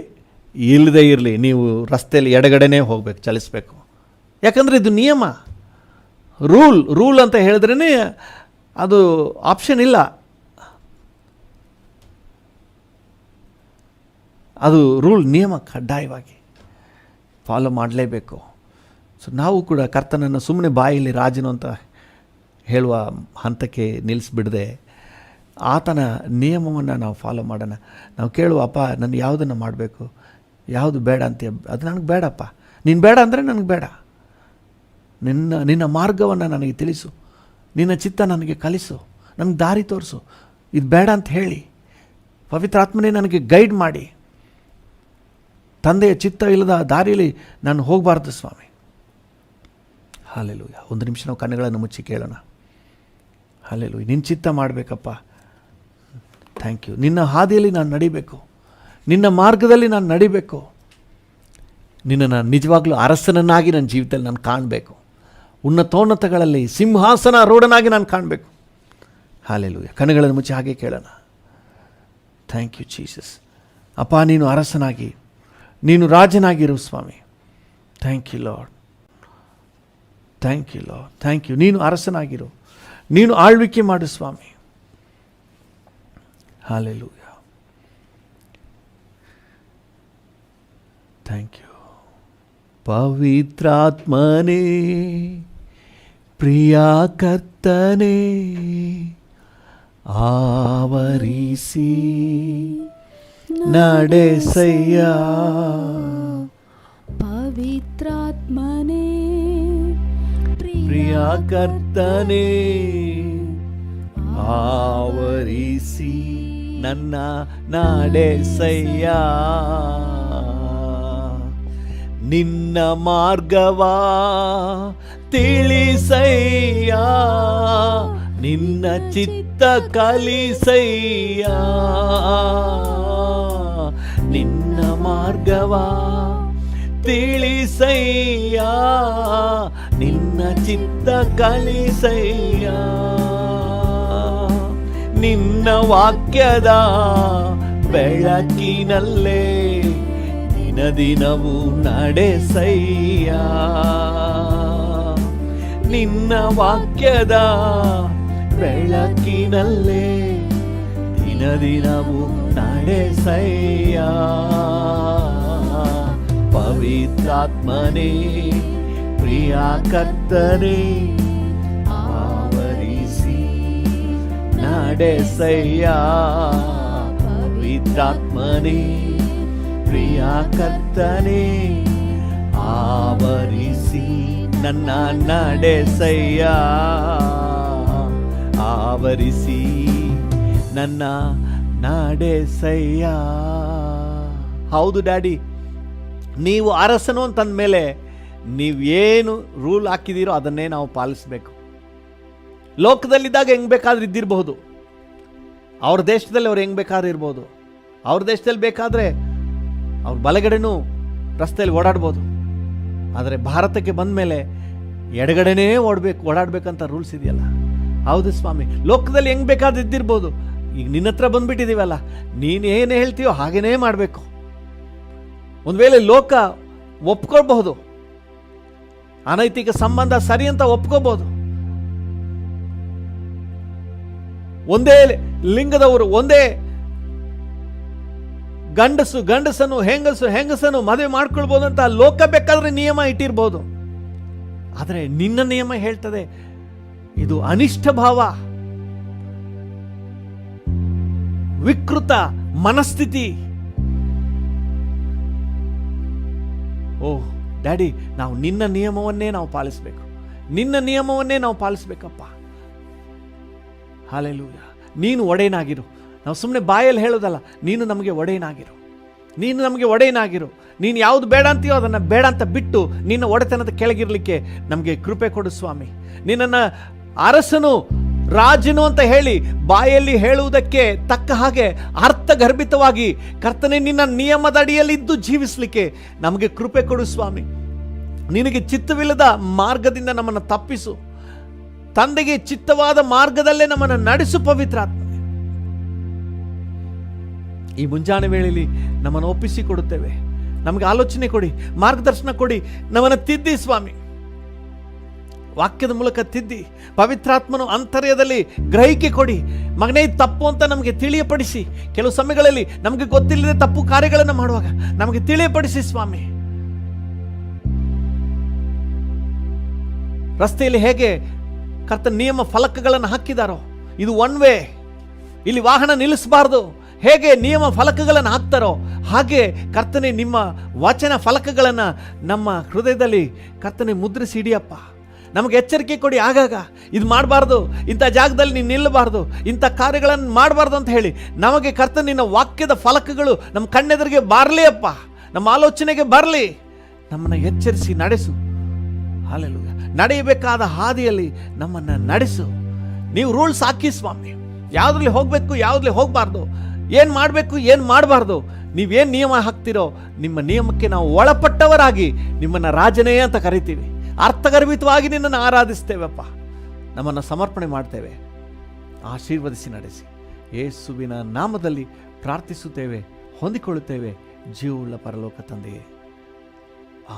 ಇಲ್ಲದೇ ಇರಲಿ, ನೀವು ರಸ್ತೆಯಲ್ಲಿ ಎಡಗಡೆನೇ ಹೋಗಬೇಕು, ಚಲಿಸಬೇಕು. ಯಾಕಂದರೆ ಇದು ನಿಯಮ, ರೂಲ್ ಅಂತ ಹೇಳಿದ್ರೇ ಅದು ಆಪ್ಷನ್ ಇಲ್ಲ. ಅದು ರೂಲ್, ನಿಯಮ ಕಡ್ಡಾಯವಾಗಿ ಫಾಲೋ ಮಾಡಲೇಬೇಕು. ಸೊ ನಾವು ಕೂಡ ಕರ್ತನನ್ನು ಸುಮ್ಮನೆ ಬಾಯಲ್ಲಿ ರಾಜನು ಅಂತ ಹೇಳುವ ಹಂತಕ್ಕೆ ನಿಲ್ಲಿಸ್ಬಿಡದೆ ಆತನ ನಿಯಮವನ್ನು ನಾವು ಫಾಲೋ ಮಾಡೋಣ. ನಾವು ಕೇಳುವ, ಅಪ್ಪ ನಾನು ಯಾವುದನ್ನು ಮಾಡಬೇಕು, ಯಾವುದು ಬೇಡ ಅಂತೀಯ, ಅದು ನನಗೆ ಬೇಡಪ್ಪ. ನೀನು ಬೇಡ ಅಂದರೆ ನನಗೆ ಬೇಡ. ನಿನ್ನ ಮಾರ್ಗವನ್ನು ನನಗೆ ತಿಳಿಸು, ನಿನ್ನ ಚಿತ್ತ ನನಗೆ ಕಲಿಸು, ನನಗೆ ದಾರಿ ತೋರಿಸು, ಇದು ಬೇಡ ಅಂತ ಹೇಳಿ ಪವಿತ್ರಾತ್ಮನೇ ನನಗೆ ಗೈಡ್ ಮಾಡಿ. ತಂದೆಯ ಚಿತ್ತ ಇಲ್ಲದ ದಾರಿಯಲ್ಲಿ ನಾನು ಹೋಗಬಾರ್ದು ಸ್ವಾಮಿ. ಹಲ್ಲೆಲೂಯ. ಒಂದು ನಿಮಿಷ ನಾವು ಕಣ್ಣುಗಳನ್ನು ಮುಚ್ಚಿ ಕೇಳೋಣ. ಹಲ್ಲೆಲೂಯ. ನಿನ್ನ ಚಿತ್ತ ಮಾಡಬೇಕಪ್ಪ. Thank you. ನಿನ್ನ ಹಾದಿಯಲ್ಲಿ ನಾನು ನಡಿಬೇಕು, ನಿನ್ನ ಮಾರ್ಗದಲ್ಲಿ ನಾನು ನಡಿಬೇಕು. ನಿನ್ನನ್ನು ನಿಜವಾಗ್ಲೂ ಅರಸನನ್ನಾಗಿ ನನ್ನ ಜೀವಿತದಲ್ಲಿ ನಾನು ಕಾಣಬೇಕು. ಉನ್ನತೋನ್ನತಗಳಲ್ಲಿ ಸಿಂಹಾಸನ ರೂಢನಾಗಿ ನಾನು ಕಾಣಬೇಕು. ಹಲ್ಲೆಲೂಯ. ಕಣ್ಣುಗಳನ್ನು ಮುಚ್ಚಿ ಹಾಗೆ ಕೇಳೋಣ. Thank you Jesus. ಅಪ್ಪ, ನೀನು ಅರಸನಾಗಿ, ನೀನು ರಾಜನಾಗಿರು ಸ್ವಾಮಿ. Thank you lord, thank you lord, thank you. ನೀನು ಅರಸನಾಗಿರು, ನೀನು ಆಳ್ವಿಕೆ ಮಾಡು ಸ್ವಾಮಿ. ಹಲ್ಲೆಲೂಯ. Thank you. ಪವಿತ್ರಾತ್ಮನೇ, ಪ್ರಿಯ ಕರ್ತನೇ, ಆವರಿಸಿ ನಡೆಸಯ್ಯ. ಪವಿತ್ರಾತ್ಮನೇ, ಪ್ರಿಯ ಕರ್ತನೇ, ಆವರಿಸಿ ನನ್ನ ನಡೆಸಯ್ಯ. ನಿನ್ನ ಮಾರ್ಗವಾ ತಿಳಿಸಯ್ಯ, ನಿನ್ನ ಚಿತ್ತ ಕಲಿಸಯ್ಯ. ನಿನ್ನ ಮಾರ್ಗವಾ ತಿಳಿಸಯ್ಯ, ನಿನ್ನ ಚಿತ್ತ ಕಲಿಸಯ್ಯ. ನಿನ್ನ ವಾಕ್ಯದ ಬೆಳಕಿನಲ್ಲೇ ದಿನ ದಿನವೂ ನಡೆಸಯ್ಯ. ನಿನ್ನ ವಾಕ್ಯದ ಬೆಳಕಿನಲ್ಲೇ ದಿನ ದಿನವೂ ನಡೆಸಯ್ಯ. ಪವಿತ್ರಾತ್ಮನೇ ಪ್ರಿಯ ಕರ್ತನೇ ಆವರಿಸಿ ನಡೆಸಯ್ಯ. ಪವಿತ್ರಾತ್ಮನೇ ಪ್ರಿಯ ಕರ್ತನೇ ಆವರಿಸಿ ನನ್ನ ನಡೆಸಯ್ಯ. ಆವರಿಸಿ ನನ್ನ ನಡೆಸಯ್ಯ. ಹೌದು ಡ್ಯಾಡಿ, ನೀವು ಅರಸನು ಅಂತಂದಮೇಲೆ ನೀವೇನು ರೂಲ್ ಹಾಕಿದ್ದೀರೋ ಅದನ್ನೇ ನಾವು ಪಾಲಿಸಬೇಕು. ಲೋಕದಲ್ಲಿದ್ದಾಗ ಹೆಂಗೆ ಬೇಕಾದ್ರೆ ಇದ್ದಿರಬಹುದು, ಅವ್ರ ದೇಶದಲ್ಲಿ ಅವ್ರು ಹೆಂಗೆ ಬೇಕಾದ್ರೆ ಇರ್ಬೋದು, ಅವ್ರ ದೇಶದಲ್ಲಿ ಬೇಕಾದರೆ ಅವ್ರ ಬಲಗಡೆನೂ ರಸ್ತೆಯಲ್ಲಿ ಓಡಾಡ್ಬೋದು. ಆದರೆ ಭಾರತಕ್ಕೆ ಬಂದ ಮೇಲೆ ಎಡಗಡೆನೇ ಓಡಾಡಬೇಕಂತ ರೂಲ್ಸ್ ಇದೆಯಲ್ಲ. ಹೌದು ಸ್ವಾಮಿ, ಲೋಕದಲ್ಲಿ ಹೆಂಗೆ ಬೇಕಾದ್ರೆ ಇದ್ದಿರ್ಬೋದು. ಈಗ ನಿನ್ನ ಹತ್ರ ಬಂದ್ಬಿಟ್ಟಿದ್ದೀವಲ್ಲ, ನೀನು ಏನು ಹೇಳ್ತೀಯೋ ಹಾಗೇನೇ ಮಾಡಬೇಕು. ಒಂದು ವೇಳೆ ಲೋಕ ಒಪ್ಕೊಳ್ಬಹುದು, ಅನೈತಿಕ ಸಂಬಂಧ ಸರಿ ಅಂತ ಒಪ್ಕೋಬಹುದು, ಒಂದೇ ಲಿಂಗದವರು, ಒಂದೇ ಗಂಡಸನ್ನು ಹೆಂಗಸನ್ನು ಮದುವೆ ಮಾಡ್ಕೊಳ್ಬಹುದು ಅಂತ ಲೋಕ ಬೇಕಾದ್ರೆ ನಿಯಮ ಇಟ್ಟಿರ್ಬೋದು. ಆದರೆ ನಿನ್ನ ನಿಯಮ ಹೇಳ್ತದೆ ಇದು ಅನಿಷ್ಟ ಭಾವ, ವಿಕೃತ ಮನಸ್ಥಿತಿ. ಓಹ್ ಡ್ಯಾಡಿ, ನಾವು ನಿನ್ನ ನಿಯಮವನ್ನೇ ನಾವು ಪಾಲಿಸಬೇಕು, ನಿನ್ನ ನಿಯಮವನ್ನೇ ನಾವು ಪಾಲಿಸಬೇಕಪ್ಪ. ಹಲ್ಲೆಲೂಯಾ. ನೀನು ಒಡೆಯನಾಗಿರು. ನಾವು ಸುಮ್ಮನೆ ಬಾಯಲ್ಲಿ ಹೇಳೋದಲ್ಲ, ನೀನು ನಮಗೆ ಒಡೆಯನಾಗಿರು, ನೀನು ನಮಗೆ ಒಡೆಯನಾಗಿರು. ನೀನು ಯಾವುದು ಬೇಡ ಅಂತೀಯೋ ಅದನ್ನು ಬೇಡ ಅಂತ ಬಿಟ್ಟು ನಿನ್ನ ಒಡೆತನದ ಕೆಳಗಿರಲಿಕ್ಕೆ ನಮಗೆ ಕೃಪೆ ಕೊಡು ಸ್ವಾಮಿ. ನಿನ್ನನ್ನು ಅರಸನು, ರಾಜನು ಅಂತ ಹೇಳಿ ಬಾಯಲ್ಲಿ ಹೇಳುವುದಕ್ಕೆ ತಕ್ಕ ಹಾಗೆ ಅರ್ಥಗರ್ಭಿತವಾಗಿ ಕರ್ತನೆ ನಿನ್ನ ನಿಯಮದ ಅಡಿಯಲ್ಲಿದ್ದು ಜೀವಿಸಲಿಕ್ಕೆ ನಮಗೆ ಕೃಪೆ ಕೊಡು ಸ್ವಾಮಿ. ನಿನಗೆ ಚಿತ್ತವಿಲ್ಲದ ಮಾರ್ಗದಿಂದ ನಮ್ಮನ್ನು ತಪ್ಪಿಸು. ತಂದೆಗೆ ಚಿತ್ತವಾದ ಮಾರ್ಗದಲ್ಲೇ ನಮ್ಮನ್ನು ನಡೆಸು ಪವಿತ್ರಾತ್ಮ. ಈ ಮುಂಜಾನೆ ವೇಳೆಯಲ್ಲಿ ನಮ್ಮನ್ನು ಒಪ್ಪಿಸಿಕೊಡುತ್ತೇವೆ. ನಮಗೆ ಆಲೋಚನೆ ಕೊಡಿ, ಮಾರ್ಗದರ್ಶನ ಕೊಡಿ, ನಮ್ಮನ್ನು ತಿದ್ದಿ ಸ್ವಾಮಿ. ವಾಕ್ಯದ ಮೂಲಕ ತಿದ್ದಿ, ಪವಿತ್ರಾತ್ಮನು ಅಂತರ್ಯದಲ್ಲಿ ಗ್ರಹಿಕೆ ಕೊಡಿ. ಮಗನೇ ತಪ್ಪು ಅಂತ ನಮಗೆ ತಿಳಿಯಪಡಿಸಿ. ಕೆಲವು ಸಮಯಗಳಲ್ಲಿ ನಮಗೆ ಗೊತ್ತಿಲ್ಲದೆ ತಪ್ಪು ಕಾರ್ಯಗಳನ್ನು ಮಾಡುವಾಗ ನಮಗೆ ತಿಳಿಯಪಡಿಸಿ ಸ್ವಾಮಿ. ರಸ್ತೆಯಲ್ಲಿ ಹೇಗೆ ಕರ್ತನ ನಿಯಮ ಫಲಕಗಳನ್ನು ಹಾಕಿದಾರೋ, ಇದು ಒನ್ ವೇ, ಇಲ್ಲಿ ವಾಹನ ನಿಲ್ಲಿಸಬಾರ್ದು, ಹೇಗೆ ನಿಯಮ ಫಲಕಗಳನ್ನು ಹಾಕ್ತಾರೋ ಹಾಗೆ ಕರ್ತನೆ ನಿಮ್ಮ ವಚನ ಫಲಕಗಳನ್ನು ನಮ್ಮ ಹೃದಯದಲ್ಲಿ ಕರ್ತನೆ ಮುದ್ರಿಸಿ ಹಿಡಿಯಪ್ಪ. ನಮಗೆ ಎಚ್ಚರಿಕೆ ಕೊಡಿ. ಆಗಾಗ ಇದು ಮಾಡಬಾರ್ದು, ಇಂಥ ಜಾಗದಲ್ಲಿ ನೀನು ನಿಲ್ಲಬಾರ್ದು, ಇಂಥ ಕಾರ್ಯಗಳನ್ನು ಮಾಡಬಾರ್ದು ಅಂತ ಹೇಳಿ ನಮಗೆ ಕರ್ತನೆ ನಿನ್ನ ವಾಕ್ಯದ ಫಲಕಗಳು ನಮ್ಮ ಕಣ್ಣೆದುರಿಗೆ ಬರಲಿ ಅಪ್ಪ, ನಮ್ಮ ಆಲೋಚನೆಗೆ ಬರಲಿ. ನಮ್ಮನ್ನು ಎಚ್ಚರಿಸಿ ನಡೆಸು. ಹಲ್ಲೆಲೂಯಾ. ನಡೆಯಬೇಕಾದ ಹಾದಿಯಲ್ಲಿ ನಮ್ಮನ್ನು ನಡೆಸು. ನೀವು ರೂಲ್ಸ್ ಹಾಕಿ ಸ್ವಾಮಿ, ಯಾವುದ್ರಲ್ಲಿ ಹೋಗಬೇಕು, ಯಾವುದ್ರಲ್ಲಿ ಹೋಗಬಾರ್ದು, ಏನು ಮಾಡಬೇಕು, ಏನು ಮಾಡಬಾರ್ದು. ನೀವೇನು ನಿಯಮ ಹಾಕ್ತಿರೋ ನಿಮ್ಮ ನಿಯಮಕ್ಕೆ ನಾವು ಒಳಪಟ್ಟವರಾಗಿ ನಿಮ್ಮನ್ನು ರಾಜನೇ ಅಂತ ಕರಿತೀವಿ. ಅರ್ಥಗರ್ಭಿತವಾಗಿ ನಿನ್ನನ್ನು ಆರಾಧಿಸ್ತೇವಪ್ಪ. ನಮ್ಮನ್ನು ಸಮರ್ಪಣೆ ಮಾಡ್ತೇವೆ. ಆಶೀರ್ವದಿಸಿ ನಡೆಸಿ. ಯೇಸುವಿನ ನಾಮದಲ್ಲಿ ಪ್ರಾರ್ಥಿಸುತ್ತೇವೆ, ಹೊಂದಿಕೊಳ್ಳುತ್ತೇವೆ ಜೀವವುಳ್ಳ ಪರಲೋಕ ತಂದೆಯೇ.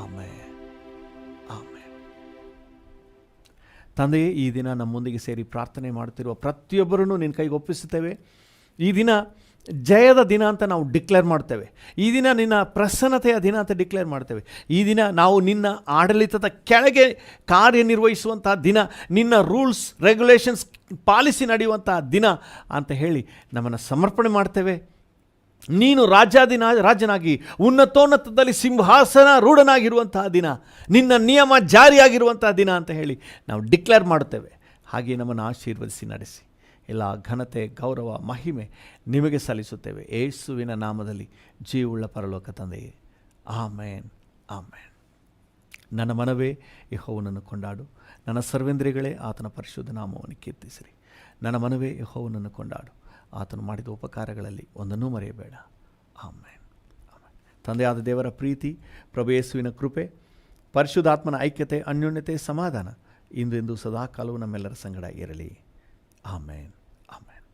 Amen, amen. ತಂದೆಯೇ, ಈ ದಿನ ನಮ್ಮೊಂದಿಗೆ ಸೇರಿ ಪ್ರಾರ್ಥನೆ ಮಾಡುತ್ತಿರುವ ಪ್ರತಿಯೊಬ್ಬರನ್ನು ನಿನ್ನ ಕೈಗೆ ಒಪ್ಪಿಸುತ್ತೇವೆ. ಈ ದಿನ ಜಯದ ದಿನ ಅಂತ ನಾವು ಡಿಕ್ಲೇರ್ ಮಾಡ್ತೇವೆ. ಈ ದಿನ ನಿನ್ನ ಪ್ರಸನ್ನತೆಯ ದಿನ ಅಂತ ಡಿಕ್ಲೇರ್ ಮಾಡ್ತೇವೆ. ಈ ದಿನ ನಾವು ನಿನ್ನ ಆಡಳಿತದ ಕೆಳಗೆ ಕಾರ್ಯನಿರ್ವಹಿಸುವಂತಹ ದಿನ, ನಿನ್ನ ರೂಲ್ಸ್ ರೆಗ್ಯುಲೇಷನ್ಸ್ ಪಾಲಿಸಿ ನಡೆಯುವಂತಹ ದಿನ ಅಂತ ಹೇಳಿ ನಮ್ಮನ್ನು ಸಮರ್ಪಣೆ ಮಾಡ್ತೇವೆ. ನೀನು ರಾಜನಾಗಿ ಉನ್ನತೋನ್ನತದಲ್ಲಿ ಸಿಂಹಾಸನ ರೂಢನಾಗಿರುವಂತಹ ದಿನ, ನಿನ್ನ ನಿಯಮ ಜಾರಿಯಾಗಿರುವಂತಹ ದಿನ ಅಂತ ಹೇಳಿ ನಾವು ಡಿಕ್ಲೇರ್ ಮಾಡುತ್ತೇವೆ. ಹಾಗೆ ನಮ್ಮನ್ನು ಆಶೀರ್ವದಿಸಿ ನಡೆಸಿ. ಎಲ್ಲ ಘನತೆ, ಗೌರವ, ಮಹಿಮೆ ನಿಮಗೆ ಸಲ್ಲಿಸುತ್ತೇವೆ ಯೇಸುವಿನ ನಾಮದಲ್ಲಿ, ಜೀವವುಳ್ಳ ಪರಲೋಕ ತಂದೆಯೇ. ಆಮೇನ್, ಆಮೇನ್. ನನ್ನ ಮನವೇ ಯೆಹೋವನನ್ನು ಕೊಂಡಾಡು, ನನ್ನ ಸರ್ವೇಂದ್ರಿಯಗಳೇ ಆತನ ಪರಿಶುದ್ಧ ನಾಮವನ್ನು ಕೀರ್ತಿಸಿರಿ. ನನ್ನ ಮನವೇ ಯೆಹೋವನನ್ನು ಕೊಂಡಾಡು, ಆತನು ಮಾಡಿದ ಉಪಕಾರಗಳಲ್ಲಿ ಒಂದನ್ನೂ ಮರೆಯಬೇಡ. ಆಮೇನ್, ಆಮೇನ್. ತಂದೆಯಾದ ದೇವರ ಪ್ರೀತಿ, ಪ್ರಭು ಯೇಸುವಿನ ಕೃಪೆ, ಪರಿಶುದ್ಧಾತ್ಮನ ಐಕ್ಯತೆ, ಅನ್ಯೋನ್ಯತೆ, ಸಮಾಧಾನ ಇಂದು ಎಂದು ಸದಾಕಾಲವೂ ನಮ್ಮೆಲ್ಲರ ಸಂಗಡ ಇರಲಿ. ಆಮೇನ್, ಆಮೇನ್.